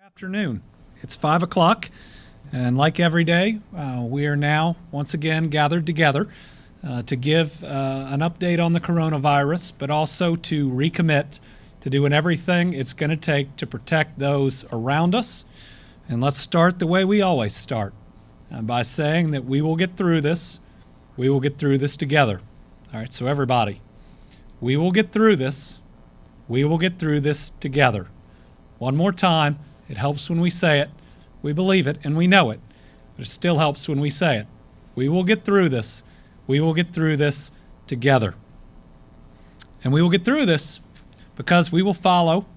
Afternoon. It's 5 o'clock, and like every day, we are now once again gathered together to give an update on the coronavirus, but also to recommit to doing everything it's going to take to protect those around us. And let's start the way we always start, by saying that we will get through this. We will get through this together. All right, so everybody, we will get through this. We will get through this together. One more time. It helps when we say it. We believe it and we know it, but it still helps when we say it. We will get through this. We will get through this together. And we will get through this because we will follow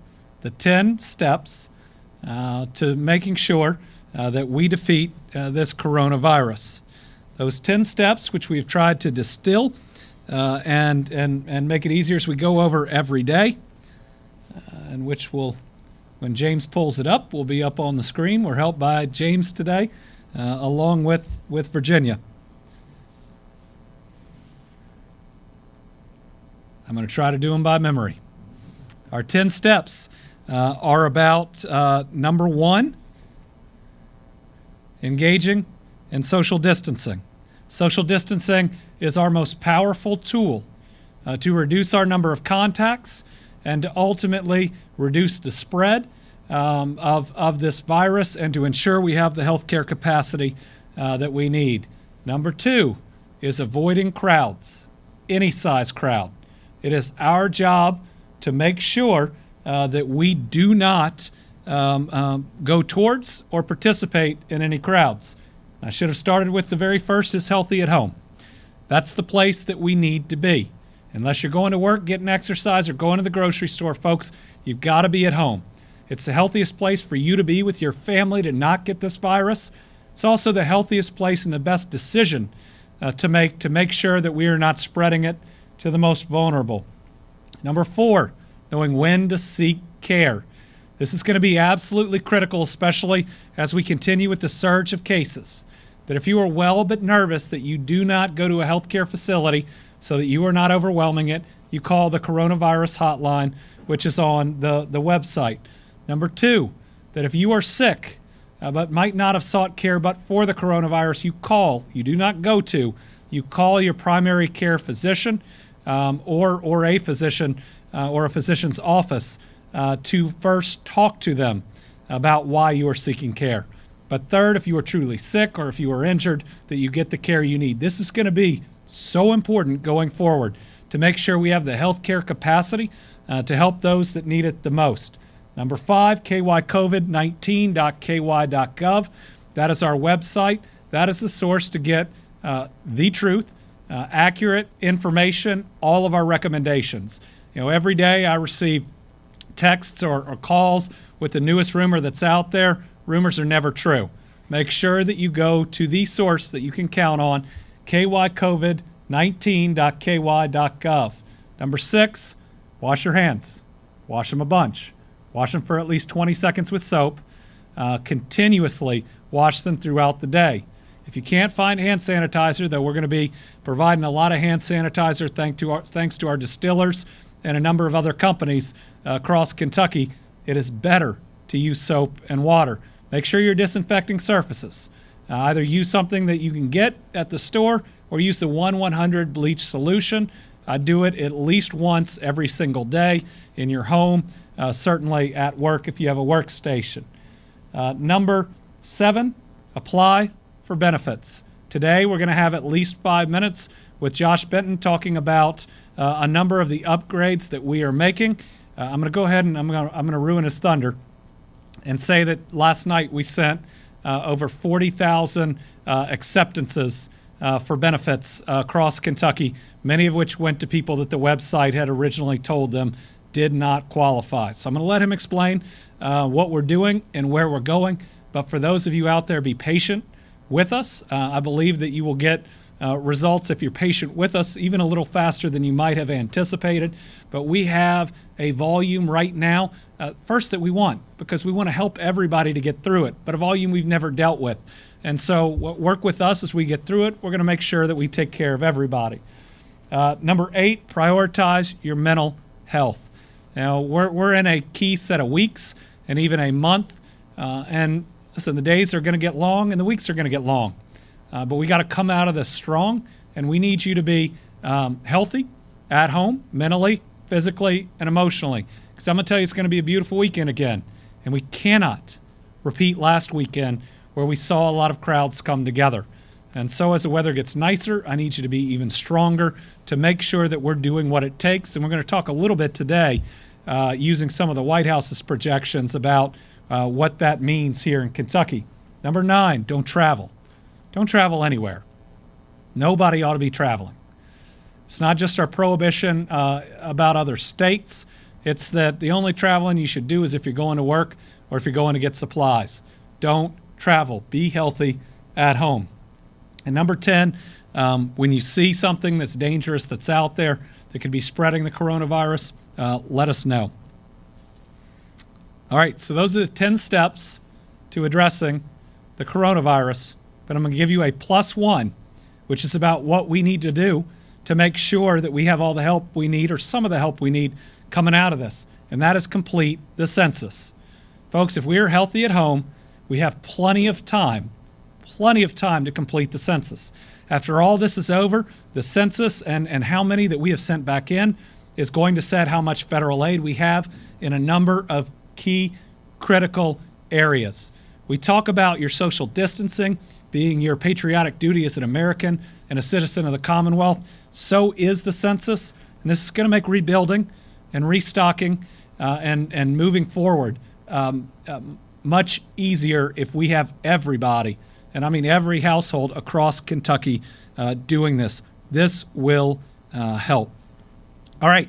the 10 steps to making sure that we defeat this coronavirus. Those 10 steps, which we've tried to distill and make it easier as we go over every day, and which will, when James pulls it up, will be up on the screen. We're helped by James today, along with Virginia. I'm going to try to do them by memory. Our 10 steps are about, number one, engaging in social distancing. Social distancing is our most powerful tool to reduce our number of contacts and to ultimately reduce the spread of this virus and to ensure we have the healthcare capacity that we need. Number two is avoiding crowds, any size crowd. It is our job to make sure that we do not go towards or participate in any crowds. I should have started with the very first is healthy at home. That's the place that we need to be. Unless you're going to work, getting exercise, or going to the grocery store, folks, you've got to be at home. It's the healthiest place for you to be with your family to not get this virus. It's also the healthiest place and the best decision to make sure that we are not spreading it to the most vulnerable. Number four, knowing when to seek care. This is going to be absolutely critical, especially as we continue with the surge of cases. That if you are well but nervous, that you do not go to a healthcare facility so that you are not overwhelming it. You call the coronavirus hotline, which is on the website. Number two, that if you are sick but might not have sought care but for the coronavirus, you call. You do not go to. You call your primary care physician or a physician or a physician's office to first talk to them about why you are seeking care. But third, if you are truly sick or if you are injured, that you get the care you need. This is going to be so important going forward to make sure we have the healthcare capacity to help those that need it the most. Number five, kycovid19.ky.gov. That is our website. That is the source to get the truth, accurate information, all of our recommendations. You know, every day I receive texts or calls with the newest rumor that's out there. Rumors are never true. Make sure that you go to the source that you can count on, kycovid19.ky.gov. Number six, wash your hands. Wash them a bunch. Wash them for at least 20 seconds with soap. Continuously wash them throughout the day. If you can't find hand sanitizer, though we're going to be providing a lot of hand sanitizer thanks to our distillers and a number of other companies across Kentucky, it is better to use soap and water. Make sure you're disinfecting surfaces. Either use something that you can get at the store or use the 1-100 bleach solution. Do it at least once every single day in your home, certainly at work if you have a workstation. Number seven, apply for benefits. Today we're going to have at least 5 minutes with Josh Benton talking about a number of the upgrades that we are making. I'm going to go ahead and I'm going to ruin his thunder and say that last night we sent over 40,000 acceptances for benefits across Kentucky, many of which went to people that the website had originally told them did not qualify. So I'm going to let him explain what we're doing and where we're going. But for those of you out there, be patient with us. I believe that you will get results if you're patient with us, even a little faster than you might have anticipated. But we have a volume right now, first that we want, because we want to help everybody to get through it, but a volume we've never dealt with. And so work with us as we get through it. We're going to make sure that we take care of everybody. Number 8, prioritize your mental health. Now, we're in a key set of weeks and even a month And listen, the days are going to get long and the weeks are going to get long. But we got to come out of this strong, and we need you to be healthy at home, mentally, physically, and emotionally. Because I'm going to tell you, it's going to be a beautiful weekend again. And we cannot repeat last weekend where we saw a lot of crowds come together. And so as the weather gets nicer, I need you to be even stronger to make sure that we're doing what it takes. And we're going to talk a little bit today using some of the White House's projections about what that means here in Kentucky. Number 9, don't travel. Don't travel anywhere. Nobody ought to be traveling. It's not just our prohibition about other states. It's that the only traveling you should do is if you're going to work or if you're going to get supplies. Don't travel. Be healthy at home. And number 10, when you see something that's dangerous that's out there that could be spreading the coronavirus, let us know. All right, so those are the 10 steps to addressing the coronavirus. But I'm going to give you a +1, which is about what we need to do to make sure that we have all the help we need, or some of the help we need, coming out of this. And that is complete the census. Folks, if we are healthy at home, we have plenty of time to complete the census. After all this is over, the census and how many that we have sent back in is going to set how much federal aid we have in a number of key critical areas. We talk about your social distancing being your patriotic duty as an American and a citizen of the Commonwealth. So is the census. And this is going to make rebuilding and restocking and moving forward much easier if we have everybody, and I mean every household across Kentucky doing this. This will help. All right.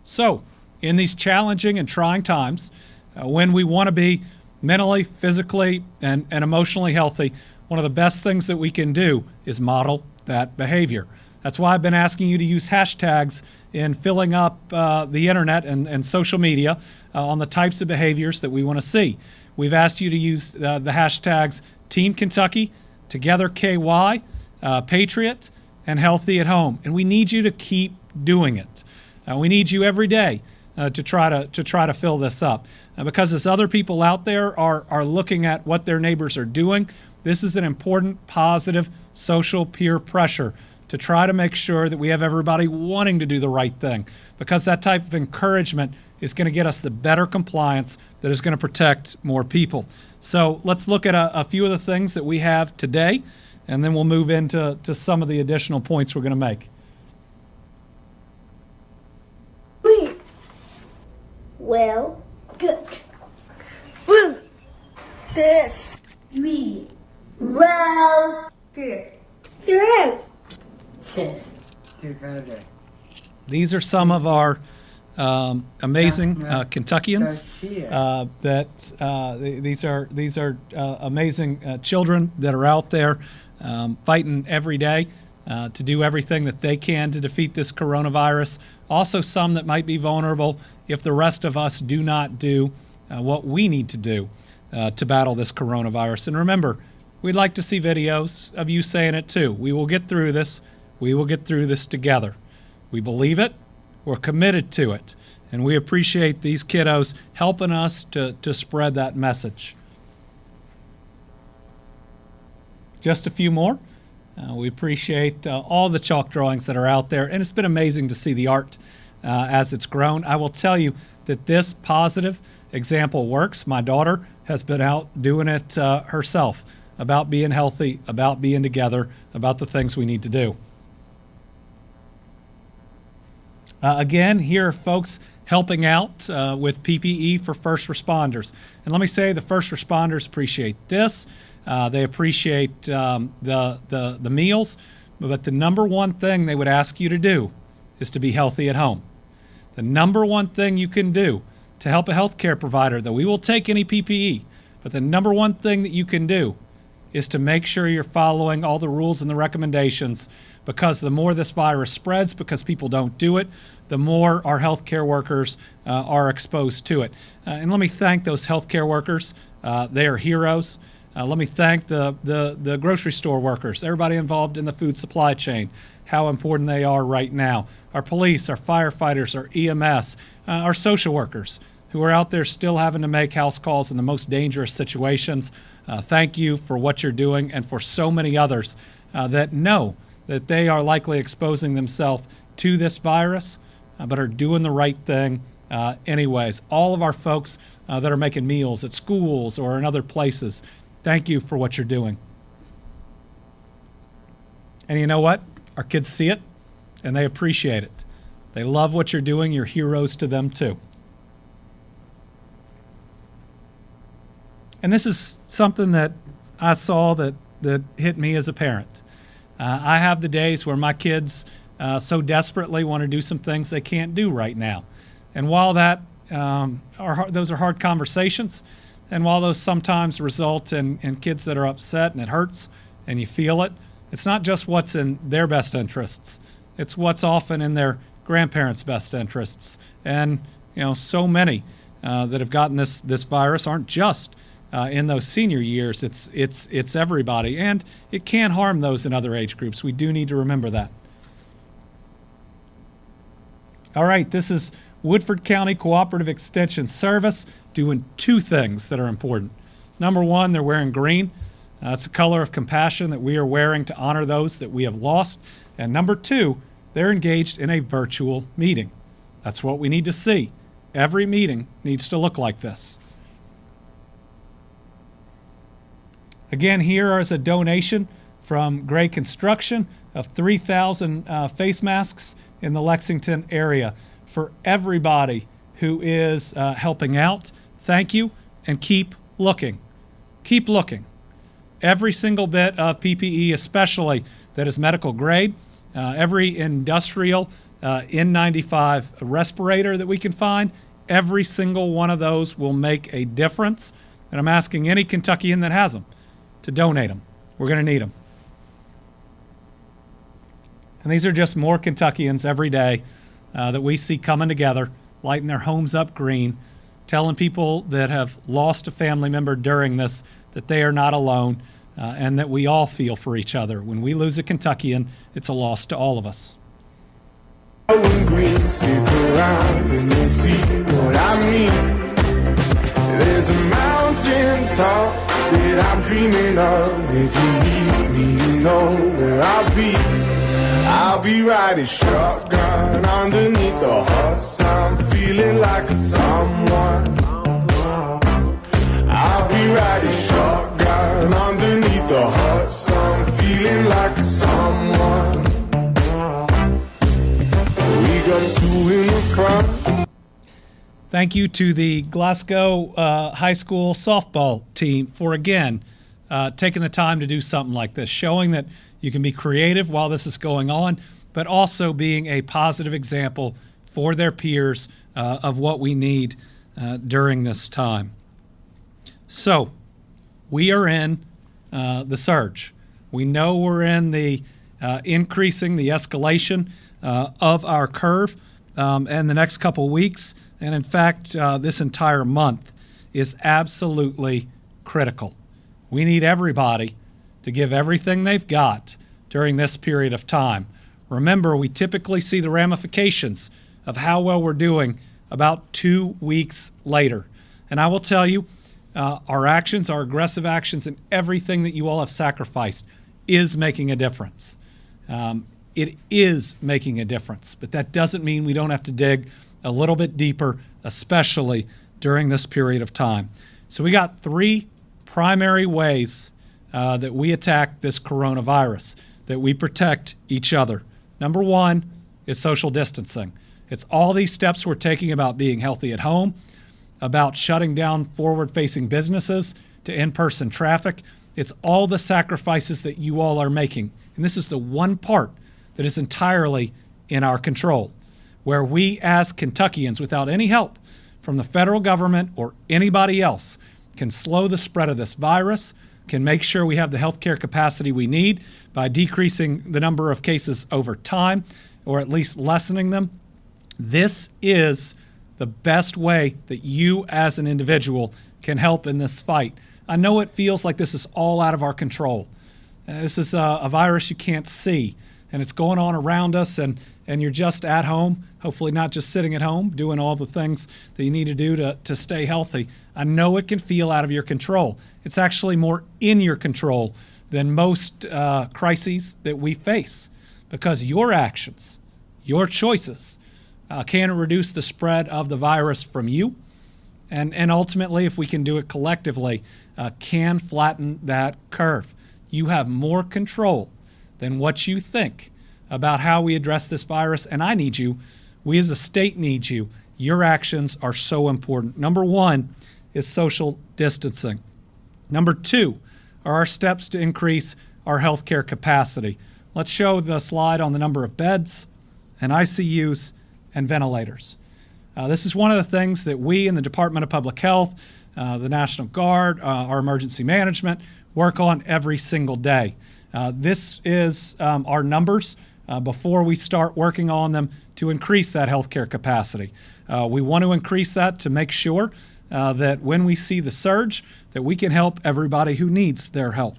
So in these challenging and trying times, when we want to be mentally, physically, and emotionally healthy, one of the best things that we can do is model that behavior. That's why I've been asking you to use hashtags in filling up the internet and social media on the types of behaviors that we want to see. We've asked you to use the hashtags Team Kentucky, Together KY, Patriot, and Healthy at Home. And we need you to keep doing it. We need you every day to try to fill this up. Because as other people out there are looking at what their neighbors are doing, this is an important, positive, social peer pressure to try to make sure that we have everybody wanting to do the right thing, because that type of encouragement is going to get us the better compliance that is going to protect more people. So let's look at a few of the things that we have today, and then we'll move into some of the additional points we're going to make. Well, good. Woo. This. Me. Well, good. Through. This. These are some of our amazing Kentuckians. These are amazing children that are out there fighting every day to do everything that they can to defeat this coronavirus. Also, some that might be vulnerable if the rest of us do not do what we need to do to battle this coronavirus. And remember, we'd like to see videos of you saying it too. We will get through this. We will get through this together. We believe it. We're committed to it. And we appreciate these kiddos helping us to spread that message. Just a few more. We appreciate all the chalk drawings that are out there. And it's been amazing to see the art as it's grown. I will tell you that this positive example works. My daughter has been out doing it herself, about being healthy, about being together, about the things we need to do. Again, here are folks helping out with PPE for first responders. And let me say, the first responders appreciate this. They appreciate the meals. But the number one thing they would ask you to do is to be healthy at home. The number one thing you can do to help a healthcare provider, though we will take any PPE, but the number one thing that you can do is to make sure you're following all the rules and the recommendations, because the more this virus spreads, because people don't do it, the more our healthcare workers are exposed to it. And let me thank those healthcare workers. They are heroes. Let me thank the grocery store workers, everybody involved in the food supply chain, how important they are right now. Our police, our firefighters, our EMS, our social workers. who are out there still having to make house calls in the most dangerous situations, thank you for what you're doing, and for so many others that know that they are likely exposing themselves to this virus, but are doing the right thing anyways. All of our folks that are making meals at schools or in other places, thank you for what you're doing. And you know what? Our kids see it and they appreciate it. They love what you're doing. You're heroes to them too. And this is something that I saw that hit me as a parent. I have the days where my kids so desperately want to do some things they can't do right now. And while those are hard conversations, and while those sometimes result in kids that are upset and it hurts and you feel it, it's not just what's in their best interests. It's what's often in their grandparents' best interests. And so many that have gotten this virus aren't just in those senior years. It's everybody, and it can harm those in other age groups. We do need to remember that. All right, this is Woodford County Cooperative Extension Service doing two things that are important. Number one, they're wearing green. It's a color of compassion that we are wearing to honor those that we have lost. And number two, they're engaged in a virtual meeting. That's what we need to see. Every meeting needs to look like this. Again, here is a donation from Gray Construction of 3,000 face masks in the Lexington area for everybody who is helping out. Thank you, and keep looking. Keep looking. Every single bit of PPE, especially that is medical grade, every industrial N95 respirator that we can find, every single one of those will make a difference. And I'm asking any Kentuckian that has them to donate them. We're going to need them. And these are just more Kentuckians every day that we see coming together, lighting their homes up green, telling people that have lost a family member during this that they are not alone, and that we all feel for each other. When we lose a Kentuckian, it's a loss to all of us. Green, stick around and you'll see what I mean. There's a mountain top that I'm dreaming of. If you need me, you know where I'll be. I'll be riding shotgun underneath the hot sun, feeling like a someone. I'll be riding shotgun underneath the hot sun, feeling like a someone. We got two in the front. Thank you to the Glasgow High School softball team for, again, taking the time to do something like this, showing that you can be creative while this is going on, but also being a positive example for their peers of what we need during this time. So we are in the surge. We know we're in the increasing the escalation of our curve, and the next couple weeks, and in fact, this entire month is absolutely critical. We need everybody to give everything they've got during this period of time. Remember, we typically see the ramifications of how well we're doing about 2 weeks later. And I will tell you, our actions, our aggressive actions, and everything that you all have sacrificed is making a difference. It is making a difference, but that doesn't mean we don't have to dig a little bit deeper, especially during this period of time. So we got 3 primary ways that we attack this coronavirus, that we protect each other. Number 1 is social distancing. It's all these steps we're taking about being healthy at home, about shutting down forward-facing businesses to in-person traffic. It's all the sacrifices that you all are making. And this is the one part that is entirely in our control, where we as Kentuckians, without any help from the federal government or anybody else, can slow the spread of this virus, can make sure we have the healthcare capacity we need by decreasing the number of cases over time, or at least lessening them. This is the best way that you as an individual can help in this fight. I know it feels like this is all out of our control. This is a virus you can't see, and it's going on around us, and and you're just at home, hopefully not just sitting at home doing all the things that you need to do to stay healthy, I know it can feel out of your control. It's actually more in your control than most crises that we face, because your actions, your choices can reduce the spread of the virus from you, and ultimately, if we can do it collectively, can flatten that curve. You have more control than what you think about how we address this virus, and I need you. We as a state need you. Your actions are so important. Number one is social distancing. Number two are our steps to increase our healthcare capacity. Let's show the slide on the number of beds and ICUs and ventilators. This is one of the things that we in the Department of Public Health, the National Guard, our emergency management work on every single day. This is our numbers before we start working on them to increase that healthcare capacity. We want to increase that to make sure that when we see the surge, that we can help everybody who needs their help.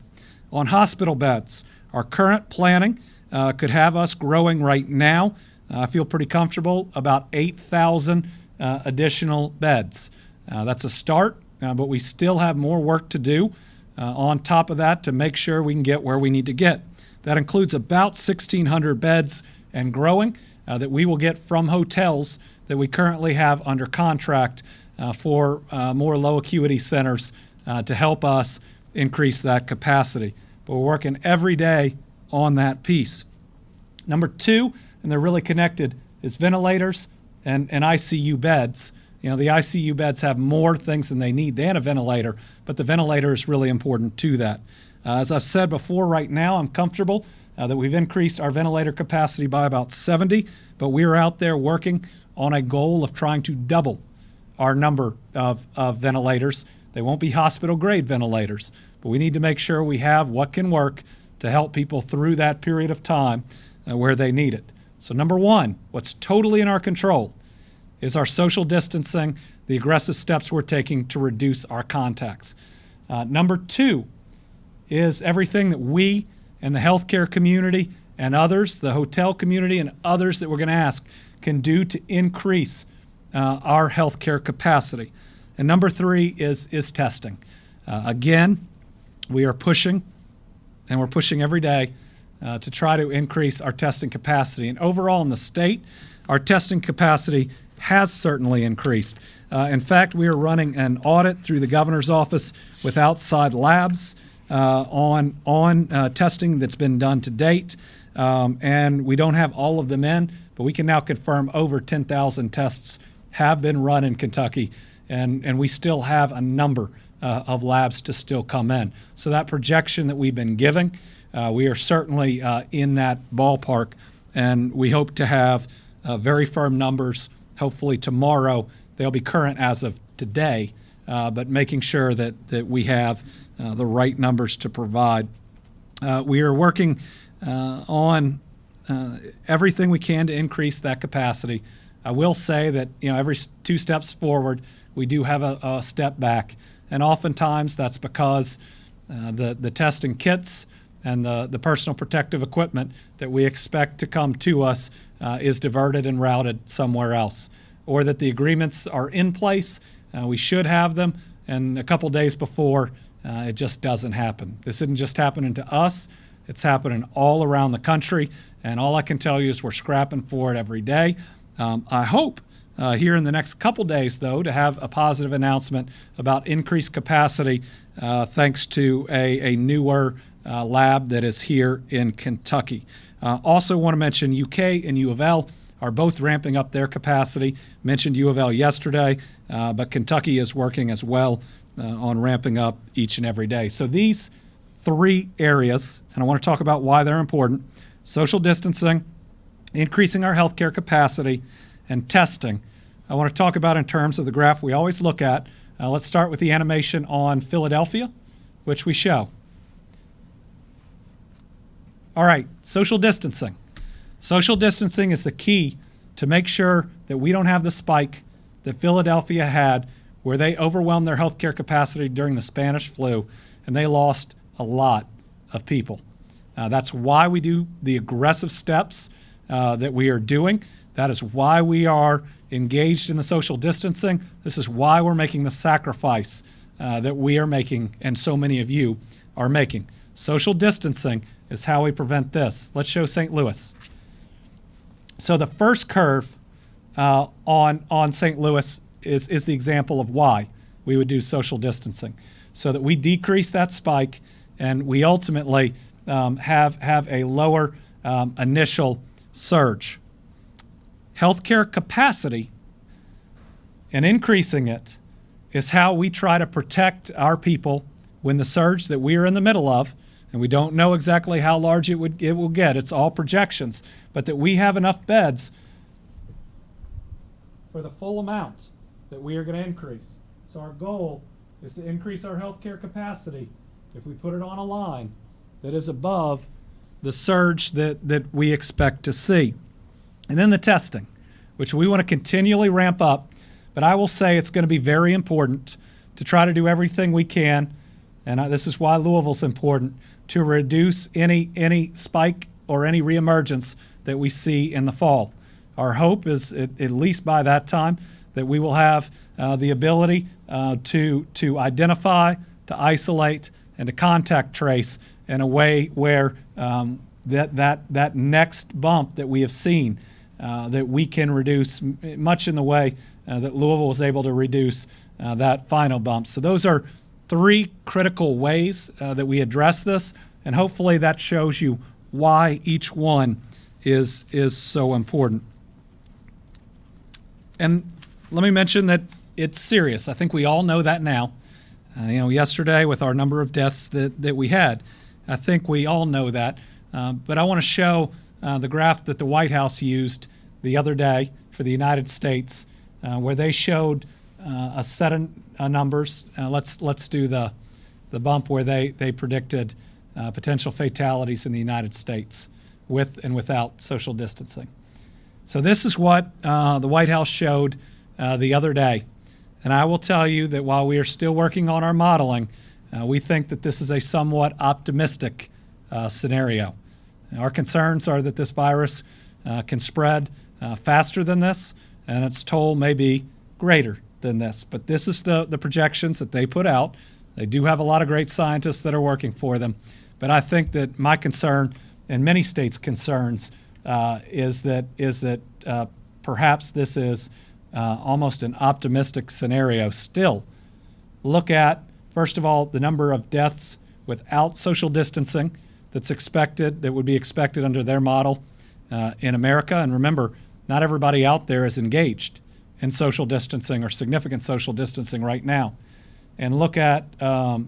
On hospital beds, our current planning could have us growing right now. I feel pretty comfortable about 8,000 additional beds. That's a start, but we still have more work to do on top of that to make sure we can get where we need to get. That includes about 1,600 beds and growing that we will get from hotels that we currently have under contract for more low acuity centers to help us increase that capacity. But we're working every day on that piece. Number two, and they're really connected, is ventilators and ICU beds. You know, the ICU beds have more things than they need than a ventilator, but the ventilator is really important to that. As I've said before, right now I'm comfortable that we've increased our ventilator capacity by about 70, but we're out there working on a goal of trying to double our number of ventilators. They won't be hospital-grade ventilators, but we need to make sure we have what can work to help people through that period of time where they need it. So number one, what's totally in our control is our social distancing, the aggressive steps we're taking to reduce our contacts. Number two is everything that we and the healthcare community and others, the hotel community and others that we're going to ask, can do to increase our healthcare capacity. And number three is testing. Again, we are pushing, and we're pushing every day to try to increase our testing capacity. And overall in the state, our testing capacity has certainly increased. In fact, we are running an audit through the governor's office with outside labs on testing that's been done to date. And we don't have all of them in, but we can now confirm over 10,000 tests have been run in Kentucky, and we still have a number of labs to still come in. So that projection that we've been giving, we are certainly in that ballpark, and we hope to have very firm numbers. Hopefully tomorrow they'll be current as of today, but making sure that we have the right numbers to provide. We are working on everything we can to increase that capacity. I will say that every 2 steps forward, we do have a step back, and oftentimes that's because the testing kits and the personal protective equipment that we expect to come to us is diverted and routed somewhere else, or that the agreements are in place, we should have them, and a couple days before, it just doesn't happen. This isn't just happening to us, it's happening all around the country, and all I can tell you is we're scrapping for it every day. I hope here in the next couple days, though, to have a positive announcement about increased capacity thanks to a newer lab that is here in Kentucky. Also want to mention UK and U of L are both ramping up their capacity. Mentioned U of L yesterday, but Kentucky is working as well on ramping up each and every day. So these 3 areas, and I want to talk about why they're important: social distancing, increasing our healthcare capacity, and testing. I want to talk about in terms of the graph we always look at. Let's start with the animation on Philadelphia, which we show. All right, social distancing. Social distancing is the key to make sure that we don't have the spike that Philadelphia had, where they overwhelmed their healthcare capacity during the Spanish flu, and they lost a lot of people. That's why we do the aggressive steps that we are doing. That is why we are engaged in the social distancing. This is why we're making the sacrifice that we are making, and so many of you are making. Social distancing is how we prevent this. Let's show St. Louis. So the first curve on St. Louis is the example of why we would do social distancing, so that we decrease that spike and we ultimately have a lower initial surge. Healthcare capacity and increasing it is how we try to protect our people when the surge that we are in the middle of, and we don't know exactly how large it will get, it's all projections, but that we have enough beds for the full amount that we are going to increase. So our goal is to increase our healthcare capacity if we put it on a line that is above the surge that we expect to see. And then the testing, which we want to continually ramp up, but I will say it's going to be very important to try to do everything we can, and this is why Louisville's important, to reduce any spike or any reemergence that we see in the fall. Our hope is, at least by that time, that we will have the ability to identify, to isolate, and to contact trace in a way where that next bump that we have seen, that we can reduce much in the way that Louisville was able to reduce that final bump. So those are three critical ways that we address this, and hopefully that shows you why each one is so important. And let me mention that it's serious. I think we all know that now. Yesterday with our number of deaths that we had, I think we all know that. But I want to show the graph that the White House used the other day for the United States, where they showed a set of numbers. Let's do the bump where they predicted potential fatalities in the United States with and without social distancing. So this is what the White House showed the other day. And I will tell you that while we are still working on our modeling, we think that this is a somewhat optimistic scenario. Our concerns are that this virus can spread faster than this, and its toll may be greater than this. But this is the projections that they put out. They do have a lot of great scientists that are working for them. But I think that my concern, and many states' concerns, is that perhaps this is almost an optimistic scenario still. Look at, first of all, the number of deaths without social distancing that would be expected under their model in America. And remember, not everybody out there is engaged in social distancing or significant social distancing right now. And look at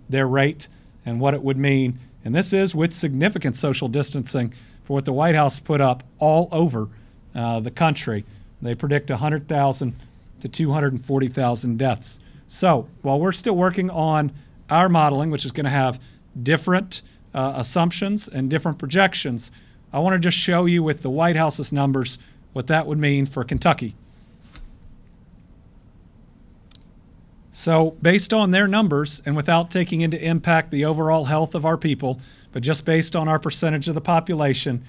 their rate and what it would mean. And this is with significant social distancing for what the White House put up all over the country. They predict 100,000 to 240,000 deaths. So while we're still working on our modeling, which is going to have different assumptions and different projections, I want to just show you with the White House's numbers what that would mean for Kentucky. So based on their numbers, and without taking into impact the overall health of our people, but just based on our percentage of the population,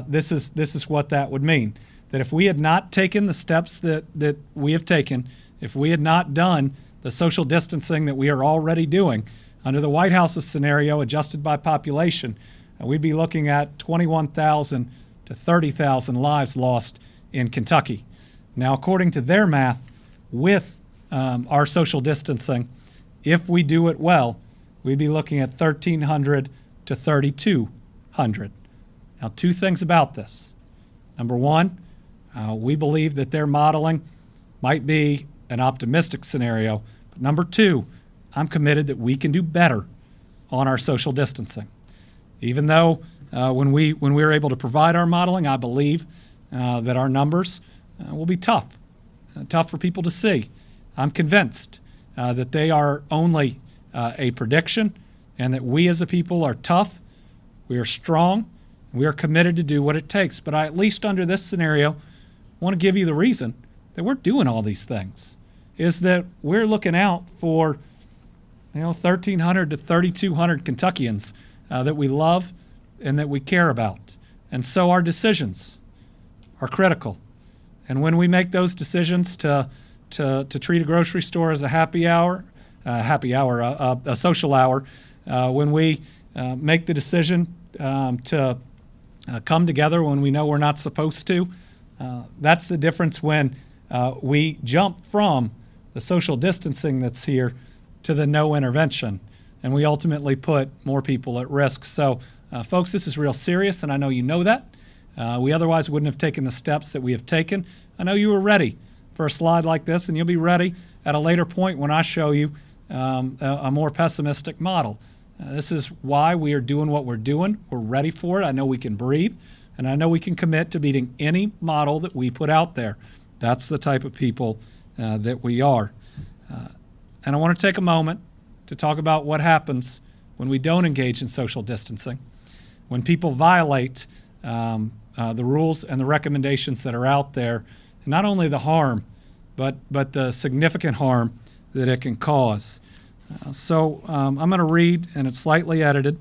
this is what that would mean. That if we had not taken the steps that we have taken, if we had not done the social distancing that we are already doing, under the White House's scenario adjusted by population, we'd be looking at 21,000 to 30,000 lives lost in Kentucky. Now, according to their math, with our social distancing, if we do it well, we'd be looking at 1,300 to 3,200. Now, two things about this. Number one, we believe that their modeling might be an optimistic scenario. But number two, I'm committed that we can do better on our social distancing. Even though when we were able to provide our modeling, I believe that our numbers will be tough for people to see. I'm convinced that they are only a prediction, and that we as a people are tough, we are strong, we are committed to do what it takes. But I, at least under this scenario, want to give you the reason that we're doing all these things, is that we're looking out for 1,300 to 3,200 Kentuckians that we love and that we care about. And so our decisions are critical. And when we make those decisions to treat a grocery store as a a social hour, when we make the decision to come together when we know we're not supposed to, that's the difference when we jump from the social distancing that's here to the no intervention, and we ultimately put more people at risk. So, folks, this is real serious, and I know you know that. We otherwise wouldn't have taken the steps that we have taken. I know you were ready for a slide like this, and you'll be ready at a later point when I show you a more pessimistic model. This is why we are doing what we're doing. We're ready for it. I know we can breathe, and I know we can commit to beating any model that we put out there. That's the type of people that we are. And I want to take a moment to talk about what happens when we don't engage in social distancing, when people violate the rules and the recommendations that are out there, and not only the harm, but the significant harm that it can cause. So I'm going to read, and it's slightly edited,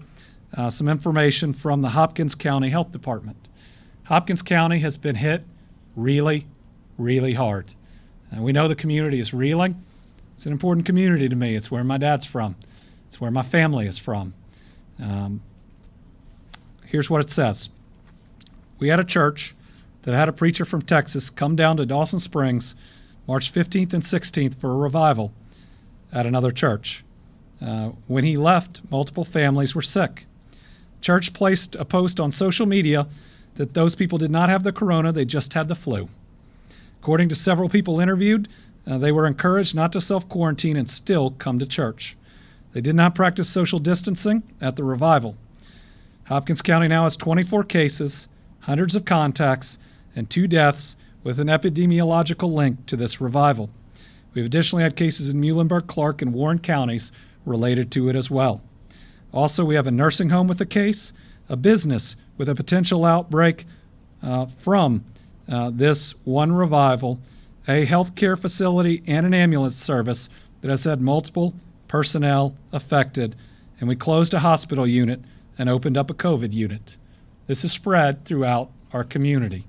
some information from the Hopkins County Health Department. Hopkins County has been hit really, really hard. And we know the community is reeling. It's an important community to me. It's where my dad's from. It's where my family is from. Here's what it says. We had a church that had a preacher from Texas come down to Dawson Springs March 15th and 16th for a revival at another church. When he left, multiple families were sick. Church placed a post on social media that those people did not have the corona, they just had the flu. According to several people interviewed, they were encouraged not to self-quarantine and still come to church. They did not practice social distancing at the revival. Hopkins County now has 24 cases, hundreds of contacts, and 2 deaths with an epidemiological link to this revival. We've additionally had cases in Muhlenberg, Clark, and Warren counties related to it as well. Also, we have a nursing home with a case, a business with a potential outbreak from this one revival, a healthcare facility, and an ambulance service that has had multiple personnel affected, and we closed a hospital unit and opened up a COVID unit. This is spread throughout our community.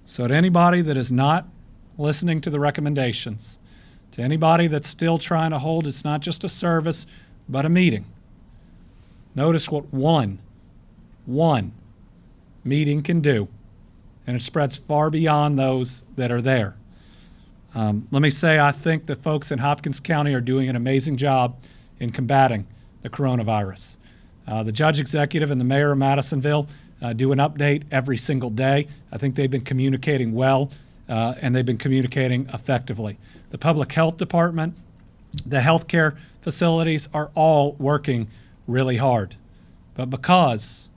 So to anybody that is not listening to the recommendations, to anybody that's still trying to hold, it's not just a service, but a meeting. Notice what one meeting can do, and it spreads far beyond those that are there. Let me say, I think that folks in Hopkins County are doing an amazing job in combating the coronavirus. The judge executive and the mayor of Madisonville do an update every single day. I think they've been communicating well, and they've been communicating effectively. The public health department, the healthcare facilities are all working really hard. But because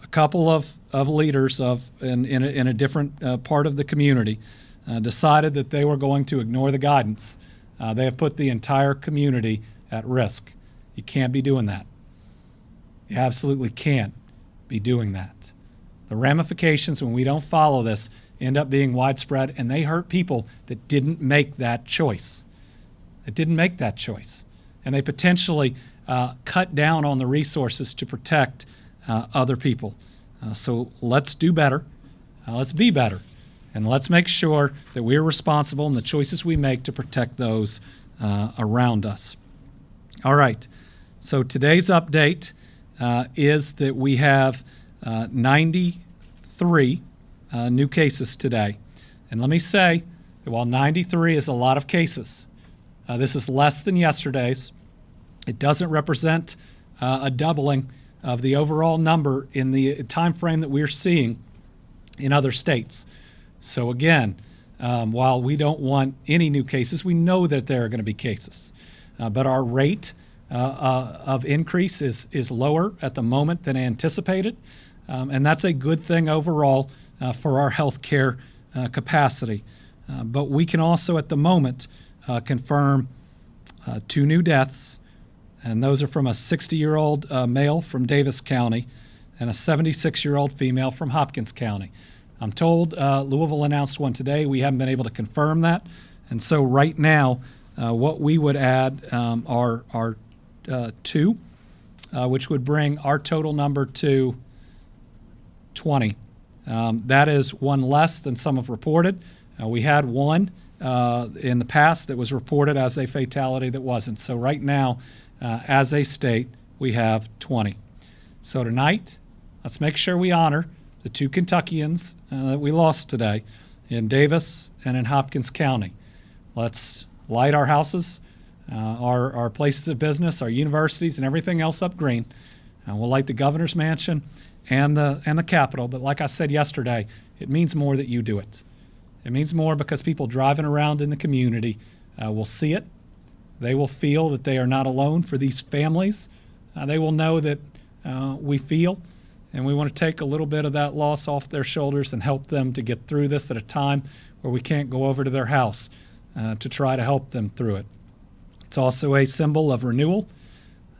a couple of leaders in a different part of the community decided that they were going to ignore the guidance, they have put the entire community at risk. You can't be doing that. You absolutely can't be doing that. The ramifications when we don't follow this end up being widespread, and they hurt people that didn't make that choice. That didn't make that choice. And they potentially cut down on the resources to protect other people. So let's do better. Let's be better. And let's make sure that we're responsible in the choices we make to protect those around us. All right. So today's update is that we have 93 new cases today. And let me say that while 93 is a lot of cases, this is less than yesterday's. It doesn't represent a doubling of the overall number in the time frame that we're seeing in other states. So again, while we don't want any new cases, we know that there are going to be cases. But our rate of increase is lower at the moment than anticipated. And that's a good thing overall for our healthcare capacity. But we can also at the moment confirm 2 new deaths, and those are from a 60-year-old male from Davis County and a 76-year-old female from Hopkins County. I'm told Louisville announced one today. We haven't been able to confirm that. And so right now, what we would add are 2, which would bring our total number to 20 That is one less than some have reported. We had one in the past that was reported as a fatality that wasn't. So right now, as a state, we have 20. So tonight, let's make sure we honor the 2 Kentuckians that we lost today in Davis and in Hopkins County. Let's light our houses, our places of business, our universities, and everything else up green. We'll light the governor's mansion and the Capitol. But like I said yesterday, it means more that you do it. It means more because people driving around in the community will see it. They will feel that they are not alone for these families. They will know that we feel, and we want to take a little bit of that loss off their shoulders and help them to get through this at a time where we can't go over to their house to try to help them through it. It's also a symbol of renewal,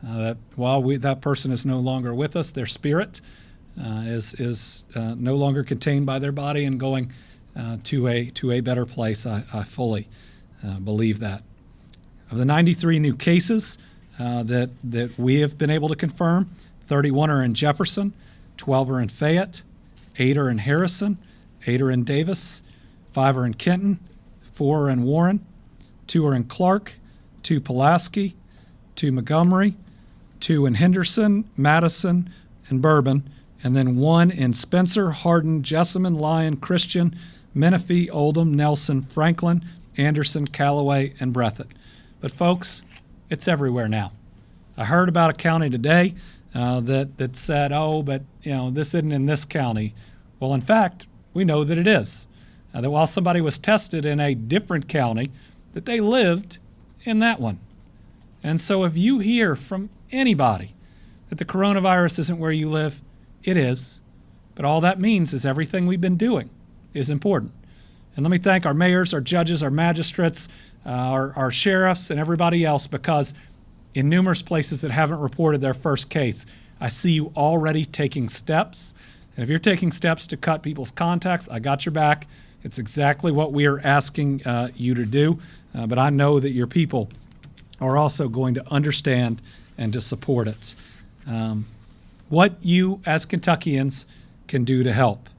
that while that person is no longer with us, their spirit is no longer contained by their body and going to a better place. I fully believe that. Of the 93 new cases that we have been able to confirm, 31 are in Jefferson, 12 are in Fayette, 8 are in Harrison, 8 are in Davis, 5 are in Kenton, 4 are in Warren, 2 are in Clark, 2 Pulaski, 2 Montgomery, 2 in Henderson, Madison, and Bourbon, and then 1 in Spencer, Hardin, Jessamine, Lyon, Christian, Menifee, Oldham, Nelson, Franklin, Anderson, Callaway, and Breathitt. But folks, it's everywhere now. I heard about a county today that said, oh, but this isn't in this county. Well, in fact, we know that it is. That while somebody was tested in a different county, that they lived in that one. And so if you hear from anybody that the coronavirus isn't where you live, it is. But all that means is everything we've been doing is important. And let me thank our mayors, our judges, our magistrates, our sheriffs, and everybody else, because in numerous places that haven't reported their first case, I see you already taking steps. And if you're taking steps to cut people's contacts, I got your back. It's exactly what we are asking you to do. But I know that your people are also going to understand and to support it. What you as Kentuckians can do to help.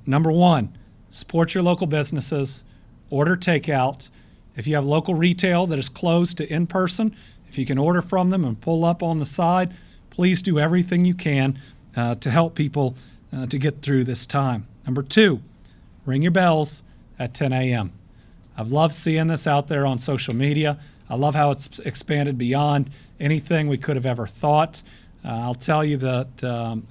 Number 1, support your local businesses, order takeout. If you have local retail that is closed to in-person, if you can order from them and pull up on the side, please do everything you can to help people to get through this time. Number 2, ring your bells at 10 a.m. I've loved seeing this out there on social media. I love how it's expanded beyond anything we could have ever thought. I'll tell you that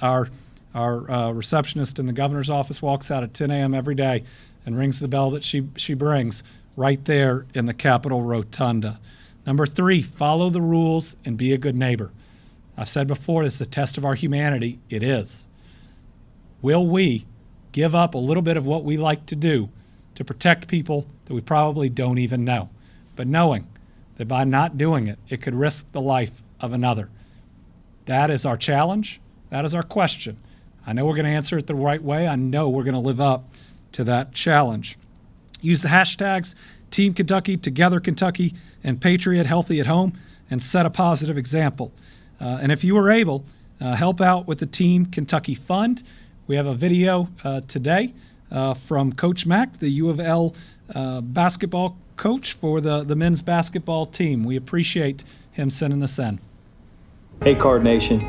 our receptionist in the governor's office walks out at 10 a.m. every day and rings the bell that she brings right there in the Capitol Rotunda. Number 3, follow the rules and be a good neighbor. I've said before, this is a test of our humanity. It is. Will we give up a little bit of what we like to do to protect people that we probably don't even know, but knowing that by not doing it, it could risk the life of another? That is our challenge. That is our question. I know we're going to answer it the right way. I know we're going to live up to that challenge. Use the hashtags Team Kentucky, Together Kentucky, and Patriot Healthy at Home, and set a positive example. And if you are able, help out with the Team Kentucky Fund. We have a video today from Coach Mack, the U of L basketball coach for the men's basketball team. We appreciate him sending this in. Hey Card Nation,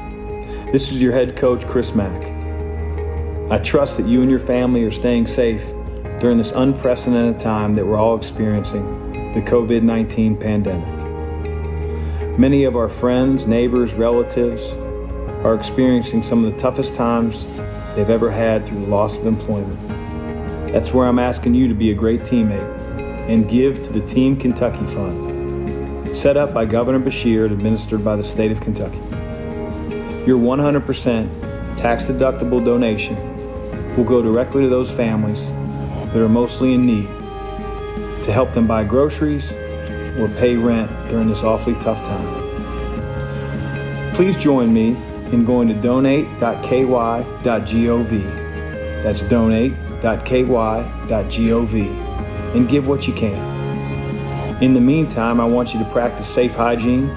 this is your head coach, Chris Mack. I trust that you and your family are staying safe during this unprecedented time that we're all experiencing, the COVID-19 pandemic. Many of our friends, neighbors, relatives are experiencing some of the toughest times they've ever had through the loss of employment. That's where I'm asking you to be a great teammate and give to the Team Kentucky Fund, set up by Governor Beshear and administered by the state of Kentucky. Your 100% tax-deductible donation will go directly to those families that are mostly in need to help them buy groceries or pay rent during this awfully tough time. Please join me in going to donate.ky.gov. That's donate.ky.gov and give what you can. In the meantime, I want you to practice safe hygiene,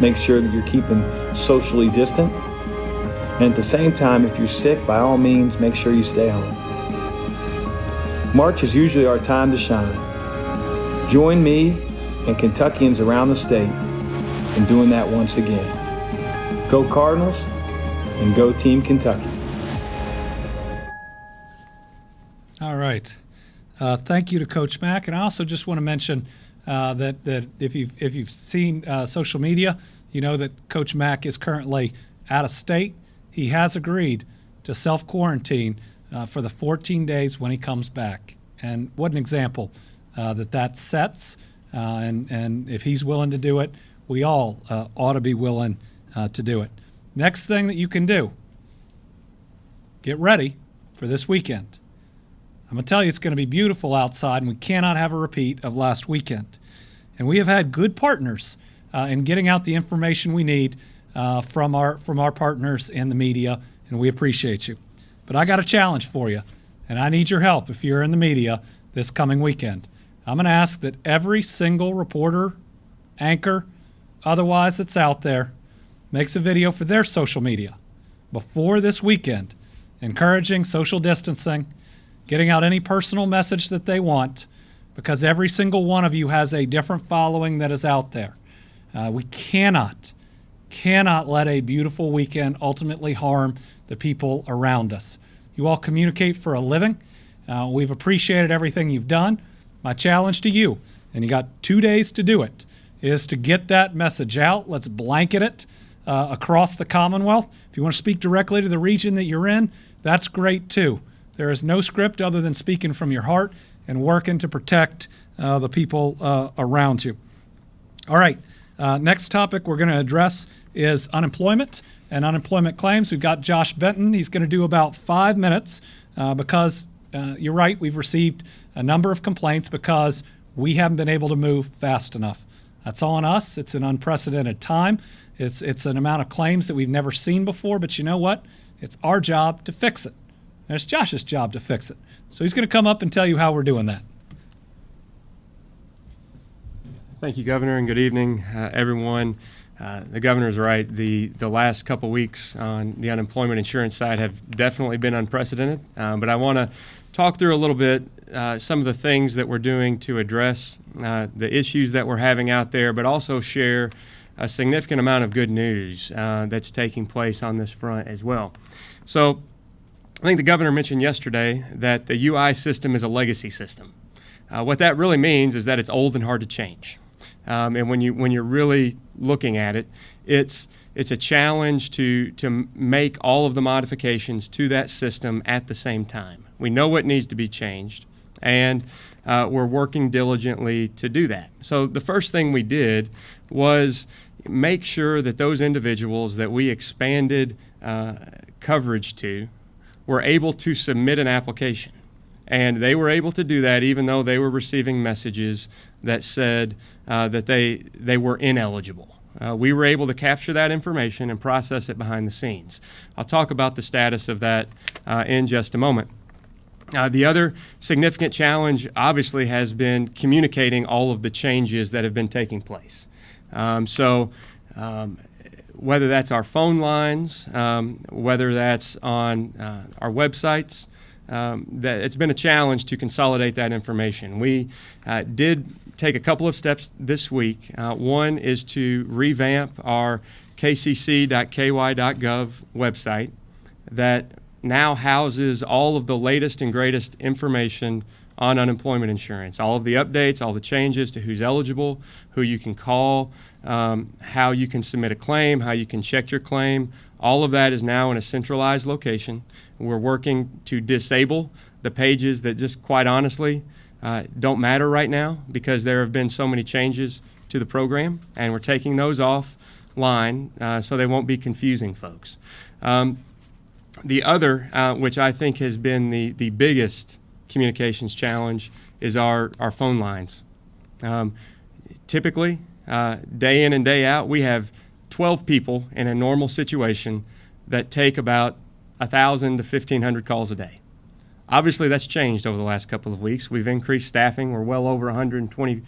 make sure that you're keeping socially distant, And at the same time, if you're sick, by all means, make sure you stay home. March is usually our time to shine. Join me and Kentuckians around the state in doing that once again. Go Cardinals and go Team Kentucky. All right. Thank you to Coach Mack. And I also just want to mention that if you've seen social media, you know that Coach Mack is currently out of state. He has agreed to self-quarantine for the 14 days when he comes back. And what an example that sets. And if he's willing to do it, we all ought to be willing to do it. Next thing that you can do, get ready for this weekend. I'm going to tell you it's going to be beautiful outside, and we cannot have a repeat of last weekend. And we have had good partners in getting out the information we need from our partners in the media, and we appreciate you. But I got a challenge for you, and I need your help if you're in the media this coming weekend. I'm going to ask that every single reporter, anchor, otherwise that's out there, makes a video for their social media before this weekend, encouraging social distancing, getting out any personal message that they want, because every single one of you has a different following that is out there. We cannot let a beautiful weekend ultimately harm the people around us. You all communicate for a living. We've appreciated everything you've done. My challenge to you, and you got 2 days to do it, is to get that message out. Let's blanket it across the Commonwealth. If you want to speak directly to the region that you're in, that's great too. There is no script other than speaking from your heart and working to protect the people around you. All right, next topic we're going to address is unemployment and unemployment claims. We've got Josh Benton. He's going to do about 5 minutes because you're right, we've received a number of complaints because we haven't been able to move fast enough. That's on us. It's an unprecedented time. It's an amount of claims that we've never seen before, but you know what? It's our job to fix it. And it's Josh's job to fix it. So he's going to come up and tell you how we're doing that. Thank you, Governor, and good evening, everyone. The governor's right. The last couple weeks on the unemployment insurance side have definitely been unprecedented. But I want to talk through a little bit some of the things that we're doing to address the issues that we're having out there, but also share a significant amount of good news that's taking place on this front as well. So I think the governor mentioned yesterday that the UI system is a legacy system. What that really means is that it's old and hard to change. And when you're really looking at it, it's a challenge to make all of the modifications to that system at the same time. We know what needs to be changed, and we're working diligently to do that. So the first thing we did was make sure that those individuals that we expanded coverage to were able to submit an application. And they were able to do that even though they were receiving messages that said that they were ineligible. We were able to capture that information and process it behind the scenes. I'll talk about the status of that in just a moment. The other significant challenge obviously has been communicating all of the changes that have been taking place. Whether that's our phone lines, whether that's on our websites, that it's been a challenge to consolidate that information. We did take a couple of steps this week. One is to revamp our kcc.ky.gov website that now houses all of the latest and greatest information on unemployment insurance, all of the updates, all the changes to who's eligible, who you can call, how you can submit a claim, how you can check your claim. All of that is now in a centralized location. We're working to disable the pages that just quite honestly don't matter right now because there have been so many changes to the program, and we're taking those offline so they won't be confusing folks. The other, which I think has been the biggest communications challenge, is our phone lines. Typically, day in and day out, we have 12 people in a normal situation that take about 1,000 to 1,500 calls a day. Obviously, that's changed over the last couple of weeks. We've increased staffing. We're well over 120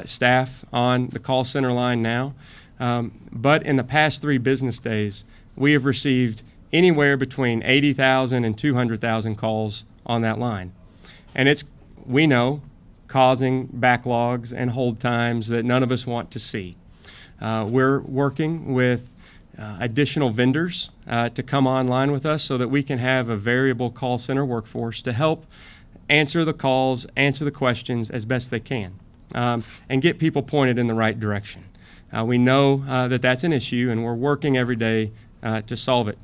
staff on the call center line now. But in the past 3 business days, we have received anywhere between 80,000 and 200,000 calls on that line. And it's, we know, causing backlogs and hold times that none of us want to see. We're working with additional vendors to come online with us so that we can have a variable call center workforce to help answer the calls, answer the questions as best they can, and get people pointed in the right direction. We know that that's an issue, and we're working every day to solve it.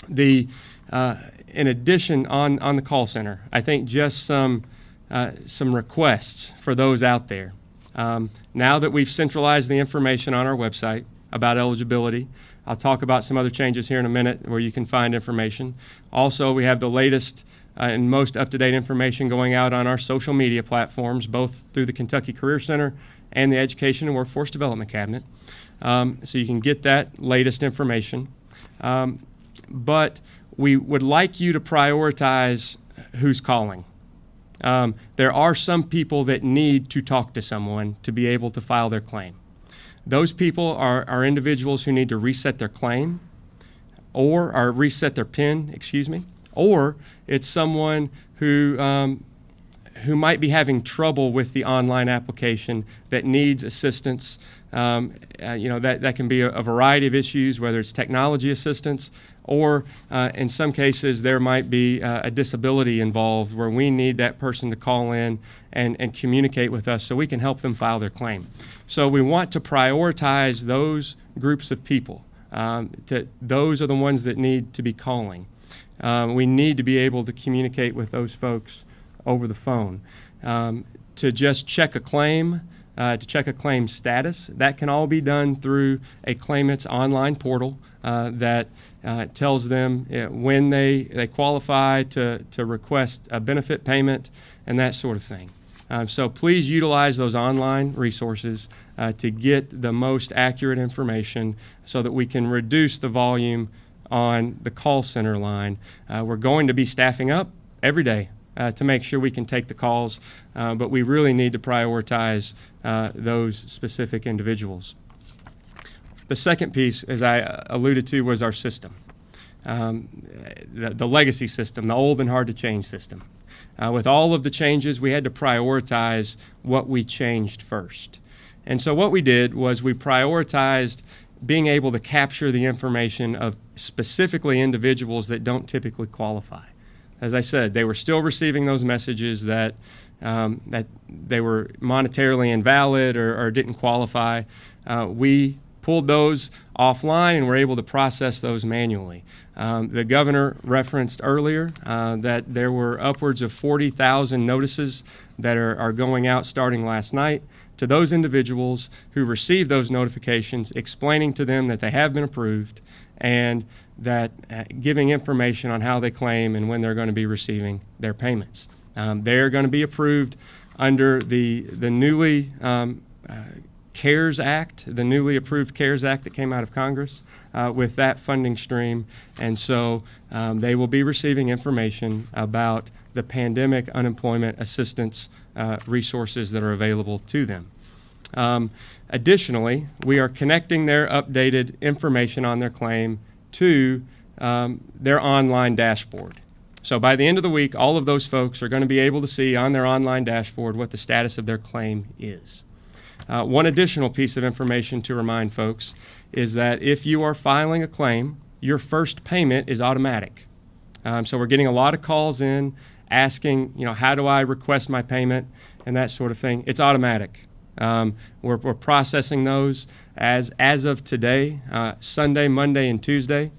In addition, on the call center, I think just some requests for those out there. Now that we've centralized the information on our website about eligibility, I'll talk about some other changes here in a minute where you can find information. Also, we have the latest and most up-to-date information going out on our social media platforms, both through the Kentucky Career Center and the Education and Workforce Development Cabinet. So you can get that latest information. But we would like you to prioritize who's calling. There are some people that need to talk to someone to be able to file their claim. Those people are individuals who need to reset their claim or reset their PIN, or it's someone who might be having trouble with the online application that needs assistance. That can be a variety of issues, whether it's technology assistance or in some cases there might be a disability involved where we need that person to call in and communicate with us so we can help them file their claim. So we want to prioritize those groups of people. Those are the ones that need to be calling. We need to be able to communicate with those folks over the phone. To just check a claim, to check a claim status, that can all be done through a claimant's online portal that tells them when they qualify to request a benefit payment and that sort of thing. So please utilize those online resources to get the most accurate information so that we can reduce the volume on the call center line. We're going to be staffing up every day to make sure we can take the calls, but we really need to prioritize those specific individuals. The second piece, as I alluded to, was our system, the legacy system, the old and hard to change system. With all of the changes, we had to prioritize what we changed first. And so what we did was we prioritized being able to capture the information of specifically individuals that don't typically qualify. As I said, they were still receiving those messages that they were monetarily invalid or didn't qualify. We pulled those offline and were able to process those manually. The governor referenced earlier that there were upwards of 40,000 notices that are going out starting last night to those individuals who received those notifications, explaining to them that they have been approved and that giving information on how they claim and when they're going to be receiving their payments. They're going to be approved under the newly CARES Act, the newly approved CARES Act that came out of Congress with that funding stream. And so they will be receiving information about the pandemic unemployment assistance resources that are available to them. Additionally, we are connecting their updated information on their claim to their online dashboard. So by the end of the week, all of those folks are going to be able to see on their online dashboard what the status of their claim is. One additional piece of information to remind folks is that if you are filing a claim, your first payment is automatic. So we're getting a lot of calls in asking, how do I request my payment and that sort of thing. It's automatic. We're processing those as of today, Sunday, Monday, and Tuesday.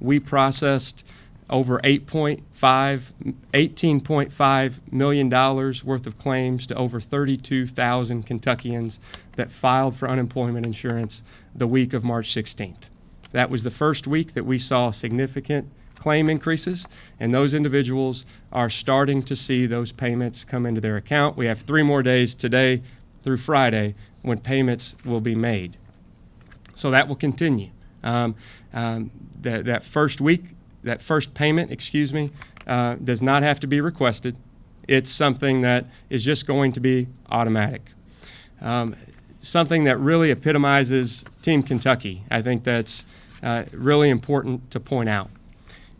We processed over $18.5 million worth of claims to over 32,000 Kentuckians that filed for unemployment insurance the week of March 16th. That was the first week that we saw significant claim increases, and those individuals are starting to see those payments come into their account. We have 3 more days today through Friday when payments will be made. So that will continue. That first payment, does not have to be requested. It's something that is just going to be automatic. Something that really epitomizes Team Kentucky. I think that's really important to point out.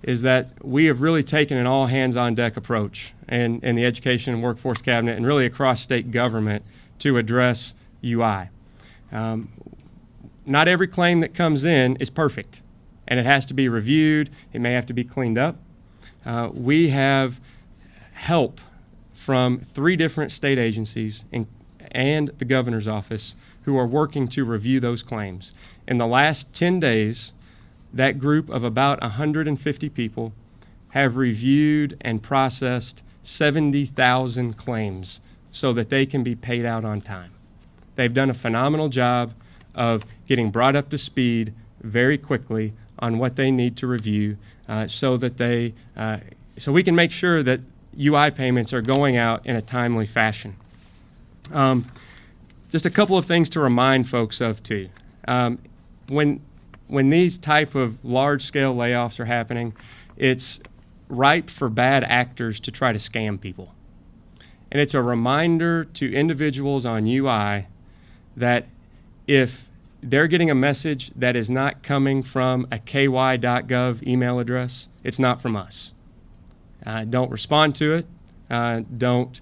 is that we have really taken an all hands on deck approach in the Education and Workforce Cabinet and really across state government to address UI. Not every claim that comes in is perfect, and it has to be reviewed. It may have to be cleaned up. We have help from 3 different state agencies and the governor's office who are working to review those claims. In the last 10 days, that group of about 150 people have reviewed and processed 70,000 claims so that they can be paid out on time. They've done a phenomenal job of getting brought up to speed very quickly on what they need to review so we can make sure that UI payments are going out in a timely fashion. Just a couple of things to remind folks of too. When these type of large-scale layoffs are happening, it's ripe for bad actors to try to scam people. And it's a reminder to individuals on UI that if they're getting a message that is not coming from a ky.gov email address, it's not from us. Don't respond to it. Don't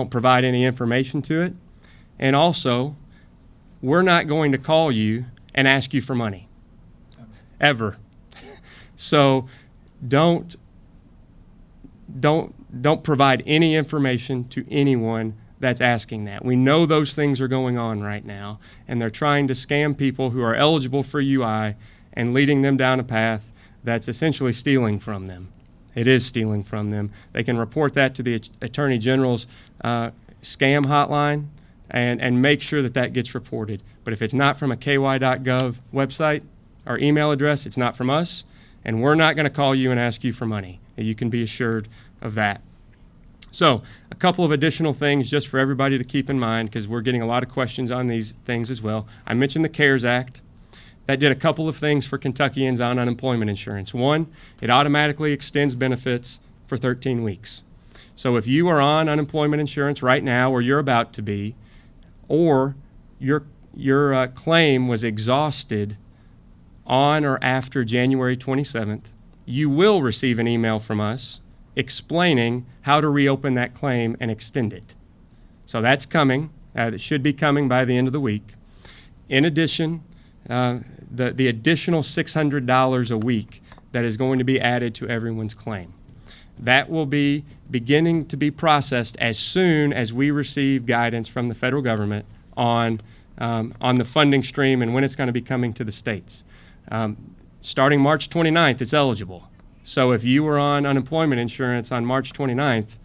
provide any information to it. And also, we're not going to call you and ask you for money, ever. So don't provide any information to anyone that's asking that. We know those things are going on right now, and they're trying to scam people who are eligible for UI and leading them down a path that's essentially stealing from them. It is stealing from them. They can report that to the Attorney General's scam hotline and make sure that that gets reported. But if it's not from a ky.gov website or email address, it's not from us, and we're not going to call you and ask you for money. You can be assured of that. So a couple of additional things just for everybody to keep in mind, because we're getting a lot of questions on these things as well. I mentioned the CARES Act. That did a couple of things for Kentuckians on unemployment insurance. One, it automatically extends benefits for 13 weeks. So if you are on unemployment insurance right now, or you're about to be, or your claim was exhausted on or after January 27th, you will receive an email from us explaining how to reopen that claim and extend it. So that's coming. It should be coming by the end of the week. In addition, the additional $600 a week that is going to be added to everyone's claim. That will be beginning to be processed as soon as we receive guidance from the federal government on the funding stream and when it's going to be coming to the states. Starting March 29th, it's eligible. So if you were on unemployment insurance on March 29th,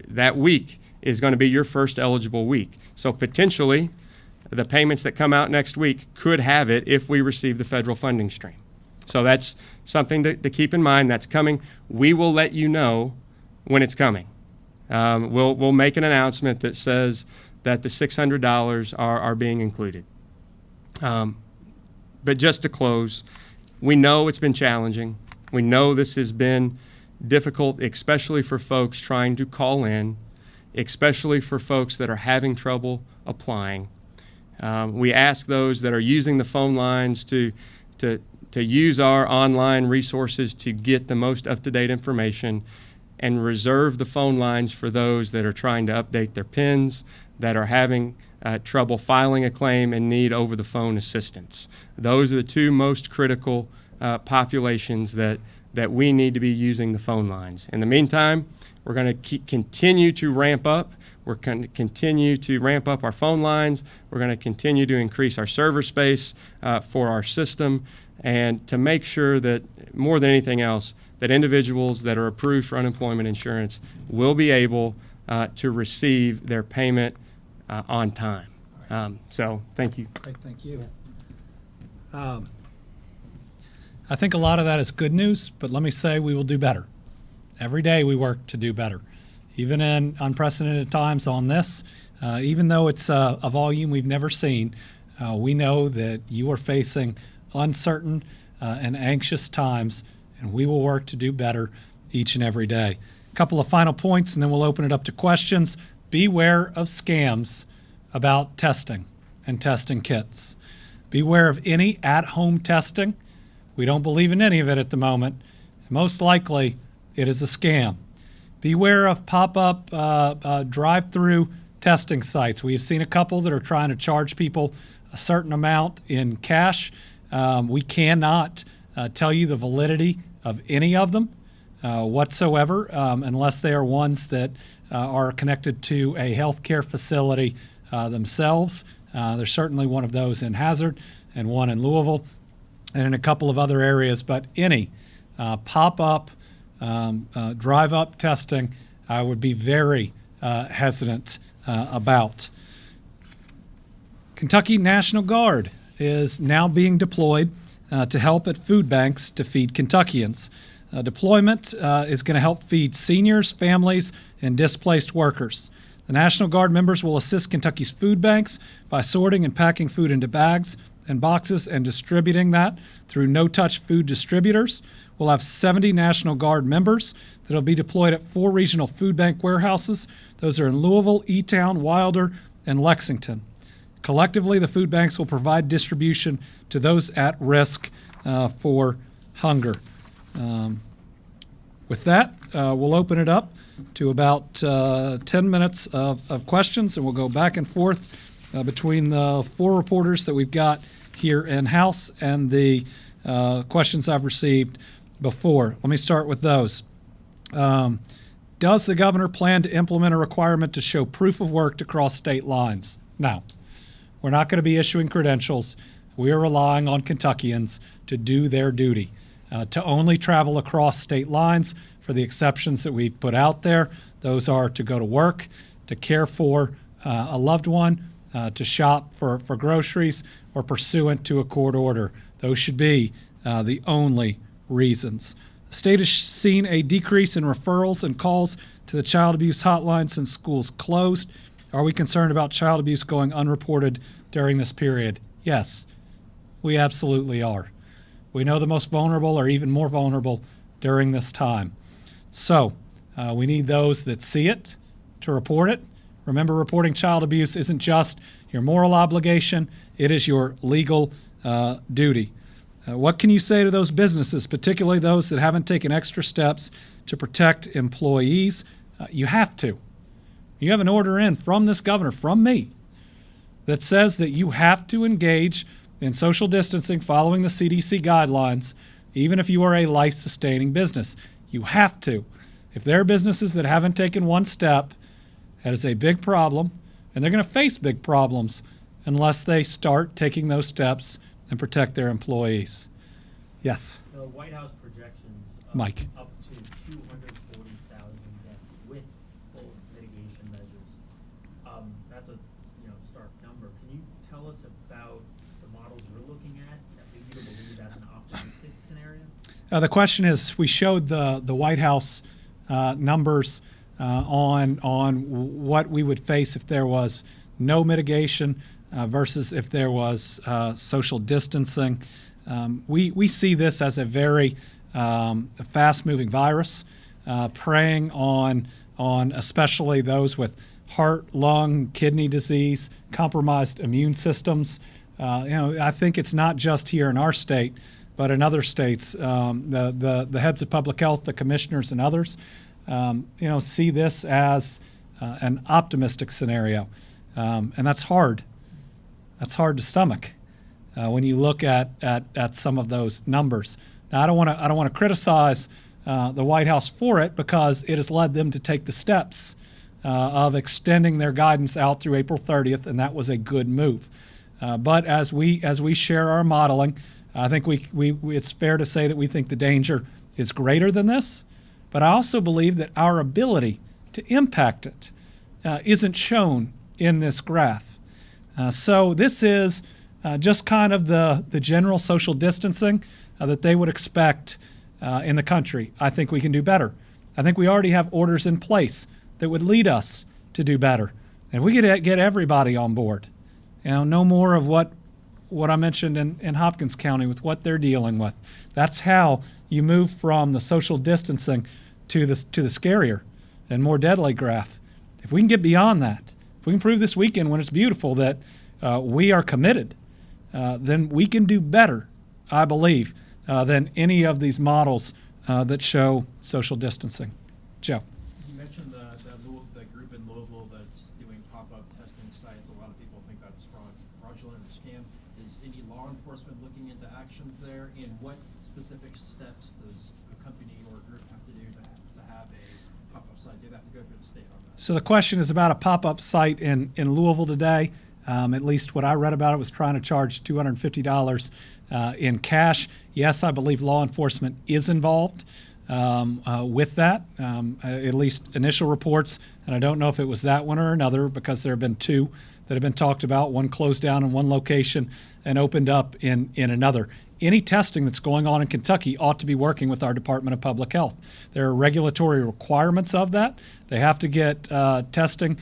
that week is going to be your first eligible week. So potentially, the payments that come out next week could have it if we receive the federal funding stream. So that's something to keep in mind. That's coming. We will let you know when it's coming. We'll make an announcement that says that the $600 are being included. But just to close, we know it's been challenging. We know this has been difficult, especially for folks trying to call in, especially for folks that are having trouble applying. We ask those that are using the phone lines to use our online resources to get the most up-to-date information, and reserve the phone lines for those that are trying to update their PINs, that are having trouble filing a claim and need over-the-phone assistance. Those are the 2 most critical populations that we need to be using the phone lines. In the meantime, we're going to continue to ramp up. We're going to continue to ramp up our phone lines. We're going to continue to increase our server space for our system, and to make sure that, more than anything else, that individuals that are approved for unemployment insurance will be able to receive their payment on time. So thank you. Great, thank you. I think a lot of that is good news, but let me say we will do better. Every day we work to do better. Even in unprecedented times on this, even though it's a volume we've never seen, we know that you are facing uncertain and anxious times, and we will work to do better each and every day. A couple of final points, and then we'll open it up to questions. Beware of scams about testing and testing kits. Beware of any at-home testing We don't believe in any of it at the moment. Most likely, it is a scam. Beware of pop-up drive-through testing sites. We have seen a couple that are trying to charge people a certain amount in cash. We cannot tell you the validity of any of them whatsoever, unless they are ones that are connected to a healthcare facility themselves. There's certainly one of those in Hazard and one in Louisville and in a couple of other areas, but any pop-up, drive-up testing, I would be very hesitant about. Kentucky National Guard is now being deployed to help at food banks to feed Kentuckians. Deployment is going to help feed seniors, families, and displaced workers. The National Guard members will assist Kentucky's food banks by sorting and packing food into bags and boxes and distributing that through no-touch food distributors. We'll have 70 National Guard members that will be deployed at 4 regional food bank warehouses. Those are in Louisville, E-Town, Wilder, and Lexington. Collectively, the food banks will provide distribution to those at risk for hunger. With that, we'll open it up to about 10 minutes of questions, and we'll go back and forth between the 4 reporters that we've got here in-house and the questions I've received before. Let me start with those. Does the governor plan to implement a requirement to show proof of work to cross state lines? No. We're not going to be issuing credentials. We are relying on Kentuckians to do their duty, to only travel across state lines for the exceptions that we've put out there. Those are to go to work, to care for a loved one, to shop for groceries, or pursuant to a court order. Those should be the only reasons. The state has seen a decrease in referrals and calls to the child abuse hotline since schools closed. Are we concerned about child abuse going unreported during this period? Yes, we absolutely are. We know the most vulnerable are even more vulnerable during this time. So we need those that see it to report it. Remember, reporting child abuse isn't just your moral obligation, it is your legal duty. What can you say to those businesses, particularly those that haven't taken extra steps to protect employees? You have to. You have an order in from this governor, from me, that says that you have to engage in social distancing following the CDC guidelines, even if you are a life-sustaining business. You have to. If there are businesses that haven't taken one step, that is a big problem, and they're going to face big problems unless they start taking those steps and protect their employees. Yes? The White House projections Mike. up to 240,000 deaths with full mitigation measures. That's a stark number. Can you tell us about the models you're looking at that lead you to believe that's an optimistic scenario? The question is, we showed the White House numbers on what we would face if there was no mitigation versus if there was social distancing. We see this as a very fast-moving virus, preying on especially those with heart, lung, kidney disease, compromised immune systems. I think it's not just here in our state, but in other states. The heads of public health, the commissioners, and others, see this as an optimistic scenario, and that's hard. That's hard to stomach when you look at some of those numbers. Now, I don't want to criticize the White House for it, because it has led them to take the steps of extending their guidance out through April 30th, and that was a good move. But as we share our modeling, I think it's fair to say that we think the danger is greater than this. But I also believe that our ability to impact it isn't shown in this graph. So this is just kind of the general social distancing that they would expect in the country. I think we can do better. I think we already have orders in place that would lead us to do better. And if we could get everybody on board, no more of what I mentioned in Hopkins County with what they're dealing with. That's how you move from the social distancing to the scarier and more deadly graph. If we can get beyond that, if we can prove this weekend when it's beautiful that we are committed, then we can do better, I believe, than any of these models that show social distancing. Joe. You mentioned the group in Louisville that's doing pop-up testing sites. A lot of people think that's fraudulent or scam. Is any law enforcement looking into actions there? And what specific steps does a company or a group have to do to have a pop-up site? Do they have to go through the state on that? So the question is about a pop-up site in Louisville today. At least what I read about it was trying to charge $250 in cash. Yes, I believe law enforcement is involved with that, at least initial reports. And I don't know if it was that one or another, because there have been two that have been talked about. One closed down in one location and opened up in another. Any testing that's going on in Kentucky ought to be working with our Department of Public Health. There are regulatory requirements of that. They have to get testing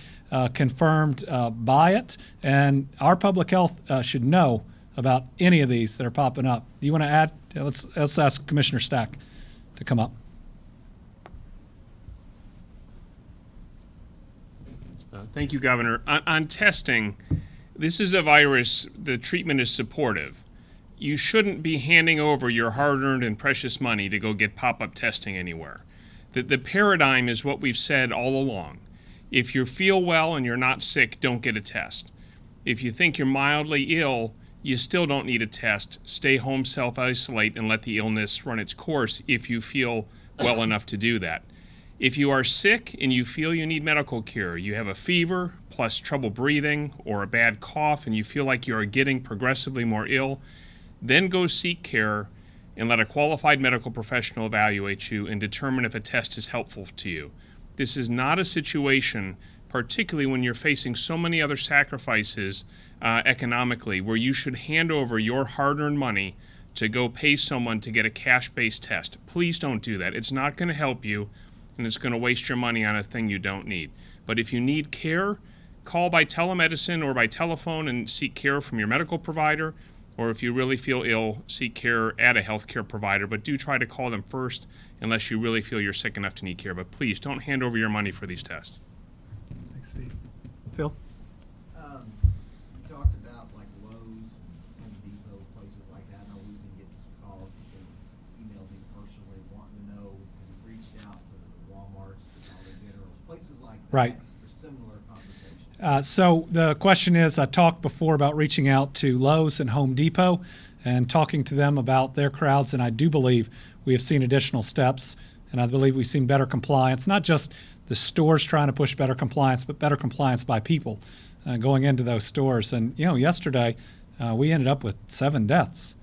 confirmed by it, and our public health should know about any of these that are popping up. Do you want to add? Let's ask Commissioner Stack to come up. Thank you, Governor. On testing, this is a virus, the treatment is supportive. You shouldn't be handing over your hard-earned and precious money to go get pop-up testing anywhere. The paradigm is what we've said all along. If you feel well and you're not sick, don't get a test. If you think you're mildly ill, you still don't need a test. Stay home, self-isolate, and let the illness run its course if you feel well enough to do that. If you are sick and you feel you need medical care, you have a fever plus trouble breathing or a bad cough, and you feel like you are getting progressively more ill, then go seek care and let a qualified medical professional evaluate you and determine if a test is helpful to you. This is not a situation, particularly when you're facing so many other sacrifices economically, where you should hand over your hard-earned money to go pay someone to get a cash-based test. Please don't do that. It's not going to help you, and it's going to waste your money on a thing you don't need. But if you need care, call by telemedicine or by telephone and seek care from your medical provider. Or if you really feel ill, seek care at a healthcare provider, but do try to call them first unless you really feel you're sick enough to need care. But please don't hand over your money for these tests. Thanks, Steve. Phil? You talked about like Lowe's and Home Depot, places like that. I know we've been getting some calls. People emailed me personally wanting to know, have you reached out to the Walmarts, the Dollar Generals, places like that. Right. For similar conversations. So the question is, I talked before about reaching out to Lowe's and Home Depot and talking to them about their crowds, and I do believe we have seen additional steps, and I believe we've seen better compliance, not just the stores trying to push better compliance, but better compliance by people going into those stores. And, yesterday we ended up with 7 deaths,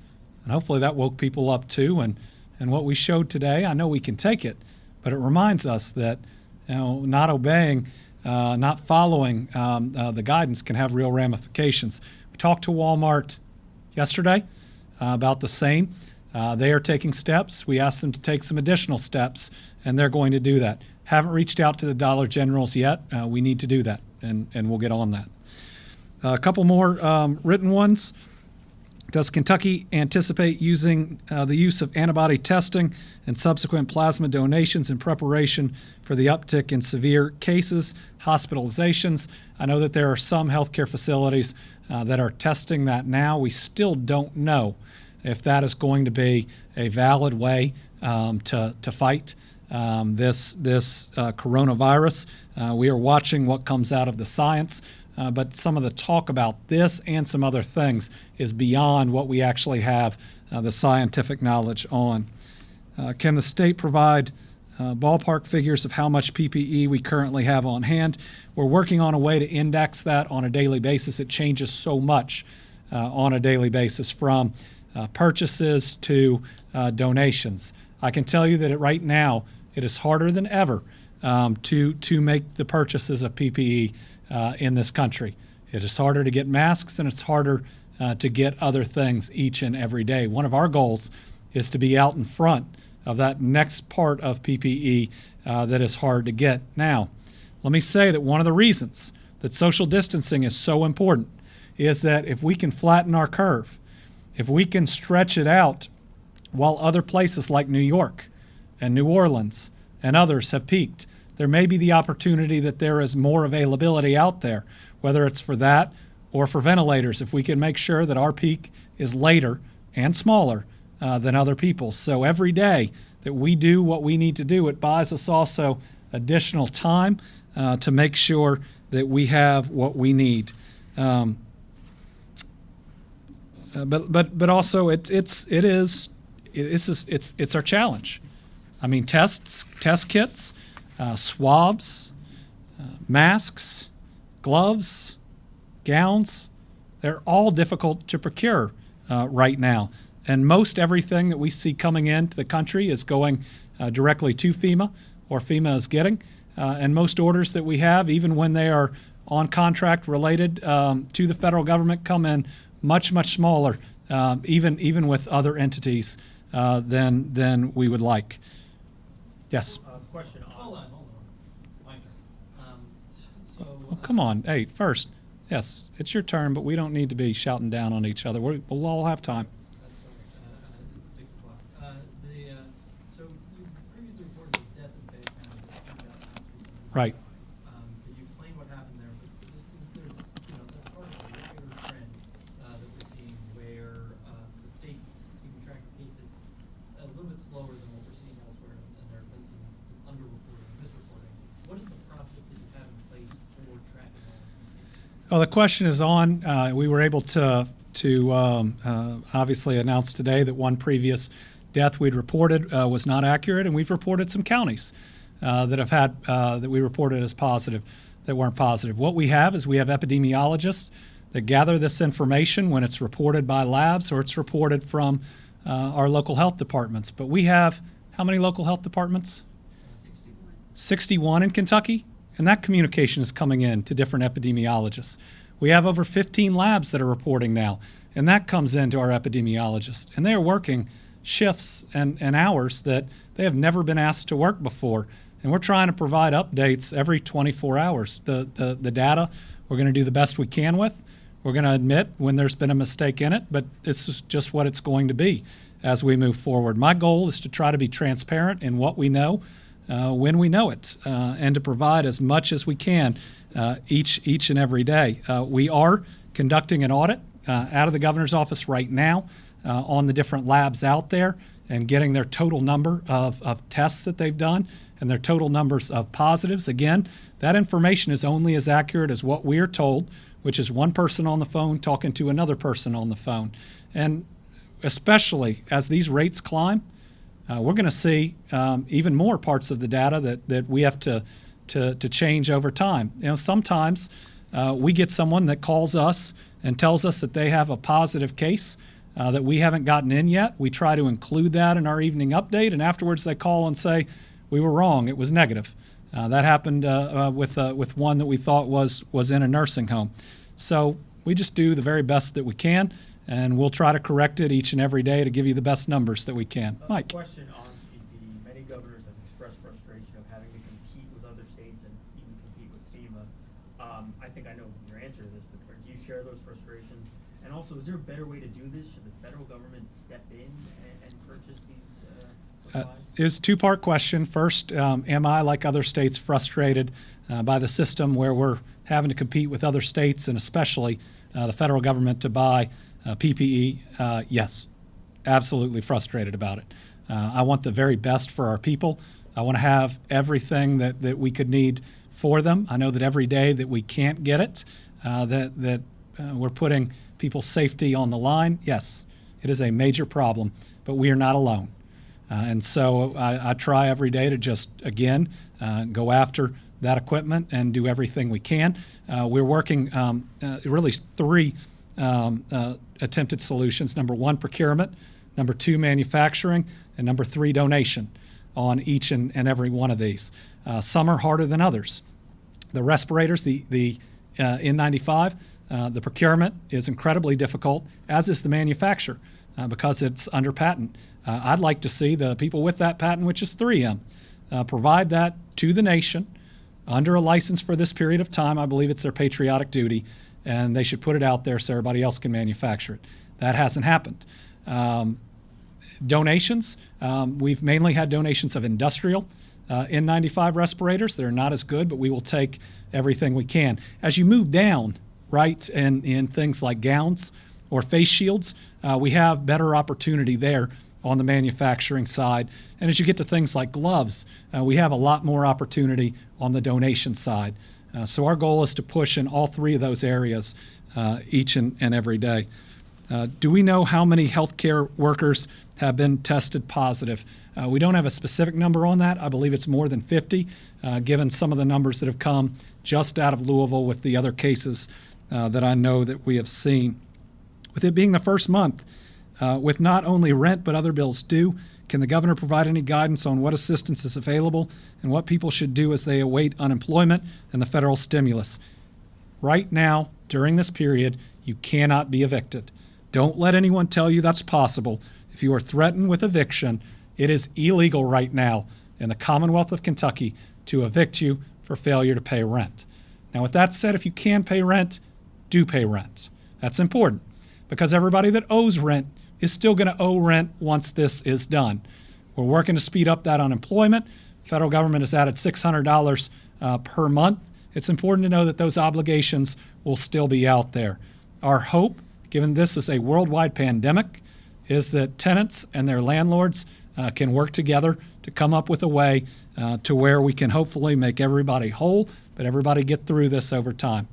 and hopefully that woke people up too. And what we showed today, I know we can take it, but it reminds us that not obeying, not following the guidance can have real ramifications. We talked to Walmart yesterday about the same. They are taking steps. We asked them to take some additional steps, and they're going to do that. Haven't reached out to the Dollar Generals yet. We need to do that, and we'll get on that. A couple more written ones. Does Kentucky anticipate using the use of antibody testing and subsequent plasma donations in preparation for the uptick in severe cases, hospitalizations? I know that there are some healthcare facilities that are testing that now. We still don't know if that is going to be a valid way to fight this coronavirus. We are watching what comes out of the science. But some of the talk about this and some other things is beyond what we actually have the scientific knowledge on. Can the state provide ballpark figures of how much PPE we currently have on hand? We're working on a way to index that on a daily basis. It changes so much on a daily basis, from purchases to donations. I can tell you that right now it is harder than ever to make the purchases of PPE in this country. It is harder to get masks, and it's harder to get other things each and every day. One of our goals is to be out in front of that next part of PPE that is hard to get. Now, let me say that one of the reasons that social distancing is so important is that if we can flatten our curve, if we can stretch it out while other places like New York and New Orleans and others have peaked, there may be the opportunity that there is more availability out there, whether it's for that or for ventilators. If we can make sure that our peak is later and smaller than other people. So every day that we do what we need to do, it buys us also additional time to make sure that we have what we need. But also it's our challenge. I mean, test kits, swabs, masks, gloves, gowns, they're all difficult to procure right now. And most everything that we see coming into the country is going directly to FEMA, or FEMA is getting. And most orders that we have, even when they are on contract related to the federal government, come in much smaller, even with other entities than we would like. Yes. Question on. Hold on. It's my turn. Well, come on. Hey, first, yes, it's your turn, but we don't need to be shouting down on each other. We'll all have time. It's 6 o'clock. So you previously reported the death in Fayette County that turned out not to be something. Right. Could you explain what happened there? But there's, that's part of a regular trend that we're seeing where the state's keeping track of cases a little bit slower than what we're seeing elsewhere, and there have been some underreporting, misreporting. What is the process that you have in place for tracking all of these cases? Well, the question is on. We were able to obviously announce today that one previous death we'd reported was not accurate, and we've reported some counties that have had that we reported as positive that weren't positive. What we have is we have epidemiologists that gather this information when it's reported by labs or it's reported from our local health departments. But we have how many local health departments? 61 in Kentucky, and that communication is coming in to different epidemiologists. We have over 15 labs that are reporting now, and that comes into our epidemiologists. And they are working shifts and hours that they have never been asked to work before. And we're trying to provide updates every 24 hours. The data we're going to do the best we can with. We're going to admit when there's been a mistake in it, but it's just what it's going to be as we move forward. My goal is to try to be transparent in what we know when we know it, and to provide as much as we can each and every day. We are conducting an audit out of the governor's office right now on the different labs out there and getting their total number of tests that they've done and their total numbers of positives. Again, that information is only as accurate as what we are told, which is one person on the phone talking to another person on the phone. And especially as these rates climb, we're going to see even more parts of the data that we have to change over time. Sometimes we get someone that calls us and tells us that they have a positive case that we haven't gotten in yet. We try to include that in our evening update, and afterwards they call and say, we were wrong, it was negative. That happened with one that we thought was in a nursing home. So we just do the very best that we can, and we'll try to correct it each and every day to give you the best numbers that we can. Mike. Question on the many governors have expressed frustration of having to compete with other states and even compete with FEMA. I think I know your answer to this, but do you share those frustrations? And also, is there a better way to do this? Should the federal government step in and purchase these supplies? It was a two-part question. First, am I, like other states, frustrated by the system where we're having to compete with other states and especially the federal government to buy PPE? Yes, absolutely frustrated about it. I want the very best for our people. I want to have everything that we could need for them. I know that every day that we can't get it, that we're putting people's safety on the line. Yes, it is a major problem, but we are not alone. And so I try every day to just, again, go after that equipment and do everything we can. We're working really three attempted solutions. Number one, procurement. Number two, manufacturing. And number three, donation on each and every one of these. Some are harder than others. The respirators, the N95, the procurement is incredibly difficult, as is the manufacture, because it's under patent. I'd like to see the people with that patent, which is 3M, provide that to the nation under a license for this period of time. I believe it's their patriotic duty, and they should put it out there so everybody else can manufacture it. That hasn't happened. Donations, we've mainly had donations of industrial N95 respirators. They're not as good, but we will take everything we can. As you move down, right, in things like gowns or face shields, we have better opportunity there on the manufacturing side. And as you get to things like gloves, we have a lot more opportunity on the donation side. So our goal is to push in all three of those areas each and every day. Do we know how many healthcare workers have been tested positive? We don't have a specific number on that. I believe it's more than 50, given some of the numbers that have come just out of Louisville with the other cases that I know that we have seen. With it being the first month, with not only rent but other bills due, can the governor provide any guidance on what assistance is available and what people should do as they await unemployment and the federal stimulus? Right now, during this period, you cannot be evicted. Don't let anyone tell you that's possible. If you are threatened with eviction, it is illegal right now in the Commonwealth of Kentucky to evict you for failure to pay rent. Now, with that said, if you can pay rent, do pay rent. That's important because everybody that owes rent is still going to owe rent once this is done. We're working to speed up that unemployment. Federal government has added $600 per month. It's important to know that those obligations will still be out there. Our hope, given this is a worldwide pandemic, is that tenants and their landlords can work together to come up with a way to where we can hopefully make everybody whole, but everybody get through this over time.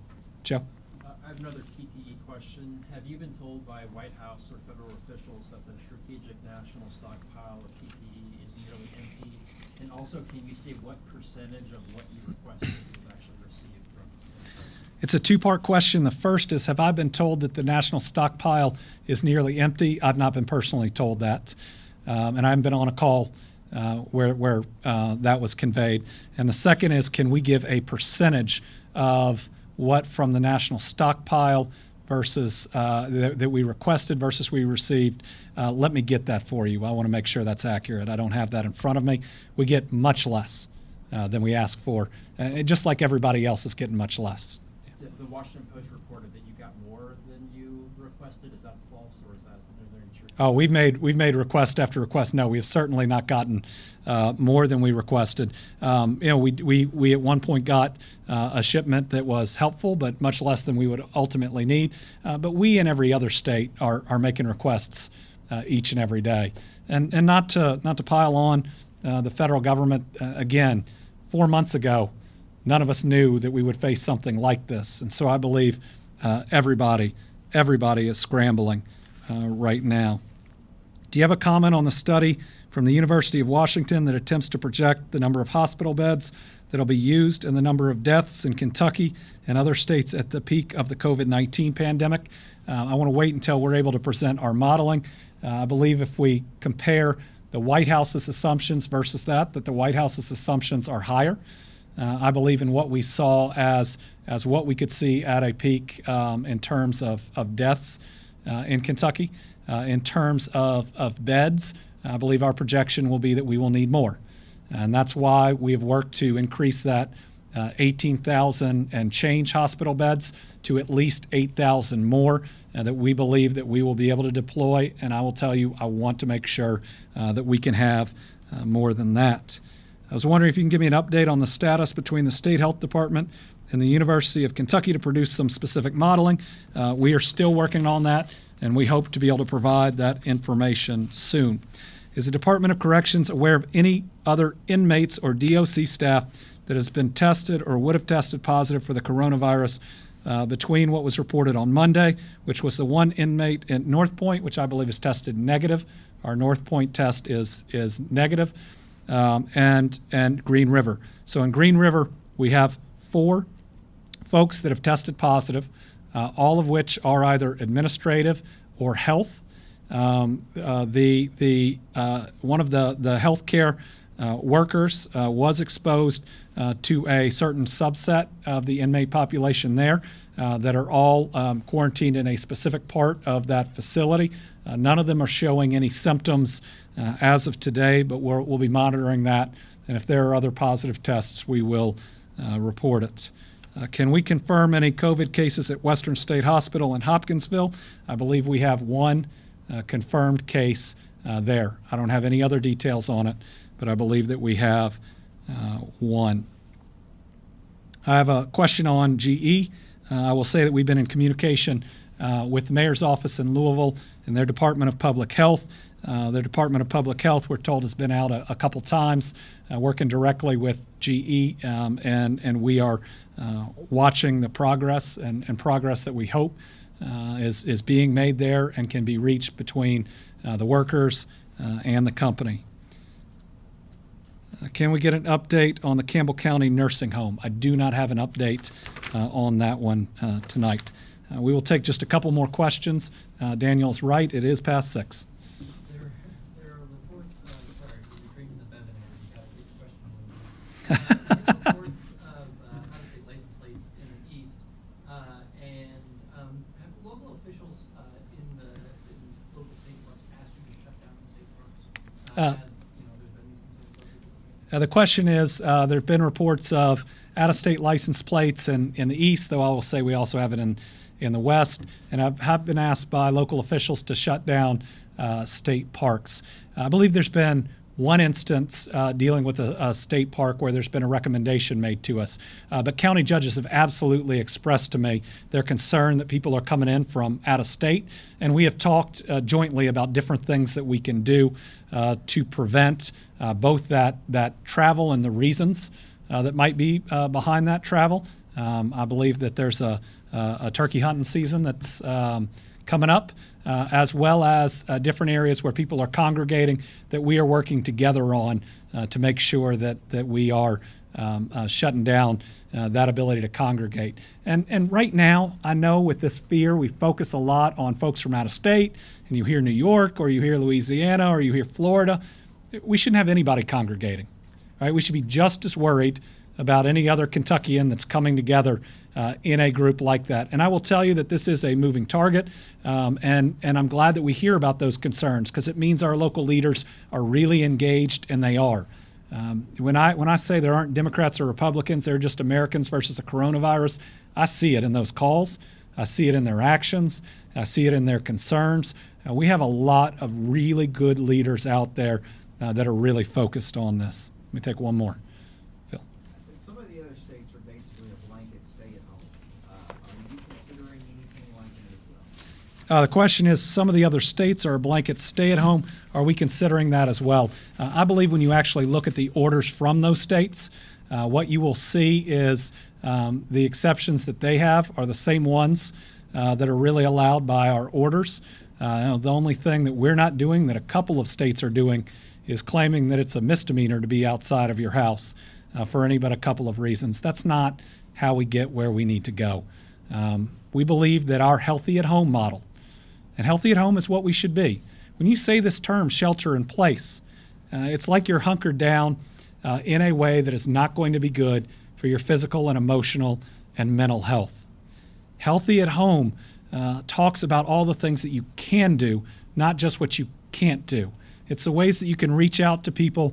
Joe? I have another PPE question. Have you been told by White House or federal officials that the strategic national stockpile of PPE is nearly empty? And also, can you say what percentage of what you requested was actually received from? It's a two-part question. The first is, have I been told that the national stockpile is nearly empty? I've not been personally told that. And I haven't been on a call where that was conveyed. And the second is, can we give a percentage of what from the national stockpile versus that we requested versus we received? Let me get that for you. I want to make sure that's accurate. I don't have that in front of me. We get much less than we ask for, just like everybody else is getting much less. So the Washington Post reported that you got more than you requested. Is that false, or is there any truth? Oh, we've made request after request. No, we have certainly not gotten more than we requested. We at one point got a shipment that was helpful, but much less than we would ultimately need. But we and every other state are making requests each and every day, and not to pile on the federal government again. 4 months ago, none of us knew that we would face something like this, and so I believe everybody is scrambling right now. Do you have a comment on the study from the University of Washington that attempts to project the number of hospital beds that will be used and the number of deaths in Kentucky and other states at the peak of the COVID-19 pandemic? I want to wait until we're able to present our modeling. I believe if we compare the White House's assumptions versus that the White House's assumptions are higher. I believe in what we saw as what we could see at a peak in terms of deaths in Kentucky. In terms of beds, I believe our projection will be that we will need more. And that's why we have worked to increase that 18,000 and change hospital beds to at least 8,000 more that we believe that we will be able to deploy. And I will tell you, I want to make sure that we can have more than that. I was wondering if you can give me an update on the status between the State Health Department and the University of Kentucky to produce some specific modeling. We are still working on that, and we hope to be able to provide that information soon. Is the Department of Corrections aware of any other inmates or DOC staff that has been tested or would have tested positive for the coronavirus between what was reported on Monday, which was the one inmate at North Point, which I believe is tested negative? Our North Point test is negative. And Green River. So in Green River, we have 4 folks that have tested positive, all of which are either administrative or health. One of the healthcare workers was exposed to a certain subset of the inmate population there that are all quarantined in a specific part of that facility. None of them are showing any symptoms as of today, but we'll be monitoring that. And if there are other positive tests, we will report it. Can we confirm any COVID cases at Western State Hospital in Hopkinsville? I believe we have one confirmed case there. I don't have any other details on it, but I believe that we have one. I have a question on GE. I will say that we've been in communication with the mayor's office in Louisville and their Department of Public Health. The Department of Public Health, we're told, has been out a couple times, working directly with GE, and we are watching the progress and progress that we hope is being made there and can be reached between the workers and the company. Can we get an update on the Campbell County Nursing Home? I do not have an update on that one tonight. We will take just a couple more questions. Daniel's right, it is past 6. There are reports, sorry, you're drinking the Bevan here, you got a big question. There are reports of out-of-state license plates in the east, and have local officials in local state parks asked you to shut down the state parks? As, you know, there's been these concerns about people looking at The question is, there have been reports of out-of-state license plates in the east, though I will say we also have it in the west, and I have been asked by local officials to shut down state parks. I believe there's been one instance dealing with a state park where there's been a recommendation made to us. But county judges have absolutely expressed to me their concern that people are coming in from out of state, and we have talked jointly about different things that we can do to prevent both that travel and the reasons that might be behind that travel. I believe that there's a turkey hunting season that's coming up, as well as different areas where people are congregating that we are working together on to make sure that we are shutting down that ability to congregate. And right now, I know with this fear, we focus a lot on folks from out of state, and you hear New York, or you hear Louisiana, or you hear Florida. We shouldn't have anybody congregating, right? We should be just as worried about any other Kentuckian that's coming together in a group like that. And I will tell you that this is a moving target, and I'm glad that we hear about those concerns, because it means our local leaders are really engaged, and they are. When I say there aren't Democrats or Republicans, they're just Americans versus the coronavirus, I see it in those calls. I see it in their actions. I see it in their concerns. We have a lot of really good leaders out there that are really focused on this. Let me take one more. Phil. Some of the other states are basically a blanket stay-at-home. Are you considering anything like that as well? The question is, some of the other states are a blanket stay-at-home. Are we considering that as well? I believe when you actually look at the orders from those states, what you will see is the exceptions that they have are the same ones that are really allowed by our orders. The only thing that we're not doing that a couple of states are doing is claiming that it's a misdemeanor to be outside of your house for any but a couple of reasons. That's not how we get where we need to go. We believe that our healthy at home model, and healthy at home is what we should be. When you say this term, shelter in place, it's like you're hunkered down in a way that is not going to be good for your physical and emotional and mental health. Healthy at home talks about all the things that you can do, not just what you can't do. It's the ways that you can reach out to people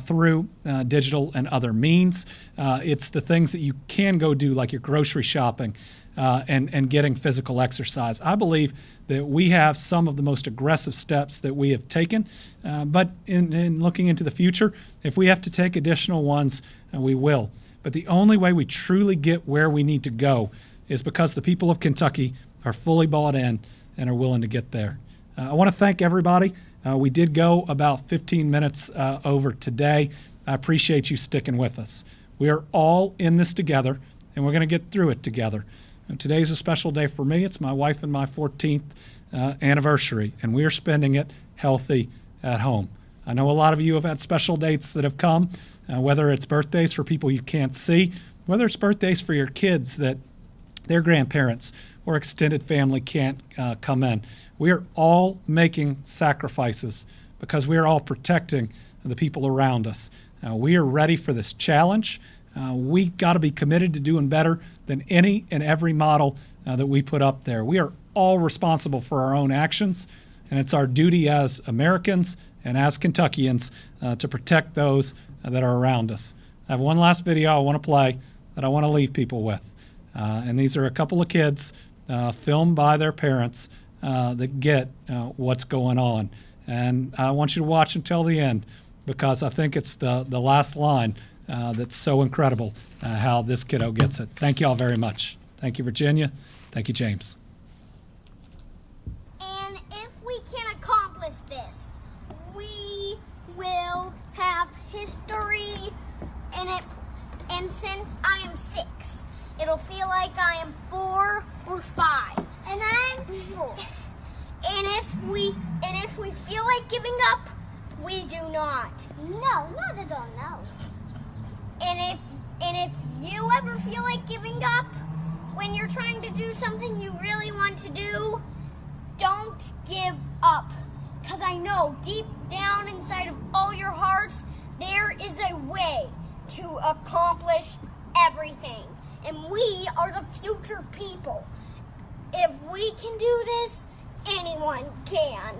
through digital and other means. It's the things that you can go do, like your grocery shopping and getting physical exercise. I believe that we have some of the most aggressive steps that we have taken, but in looking into the future, if we have to take additional ones, we will. But the only way we truly get where we need to go is because the people of Kentucky are fully bought in and are willing to get there. I want to thank everybody. We did go about 15 minutes over today. I appreciate you sticking with us. We are all in this together, and we're going to get through it together. And today's a special day for me. It's my wife and my 14th anniversary, and we are spending it healthy at home. I know a lot of you have had special dates that have come, whether it's birthdays for people you can't see, whether it's birthdays for your kids that their grandparents or extended family can't come in. We are all making sacrifices because we are all protecting the people around us. We are ready for this challenge. We got to be committed to doing better than any and every model that we put up there. We are all responsible for our own actions, and it's our duty as Americans and as Kentuckians to protect those that are around us. I have one last video I want to play that I want to leave people with. And these are a couple of kids filmed by their parents that get what's going on. And I want you to watch until the end, because I think it's the last line that's so incredible how this kiddo gets it. Thank you all very much. Thank you, Virginia. Thank you, James. And if we can accomplish this, evil. And if we feel like giving up, we do not. No, not at all, no. And if you ever feel like giving up when you're trying to do something you really want to do, don't give up. Because I know deep down inside of all your hearts, there is a way to accomplish everything. And we are the future people. If we can do this, anyone can.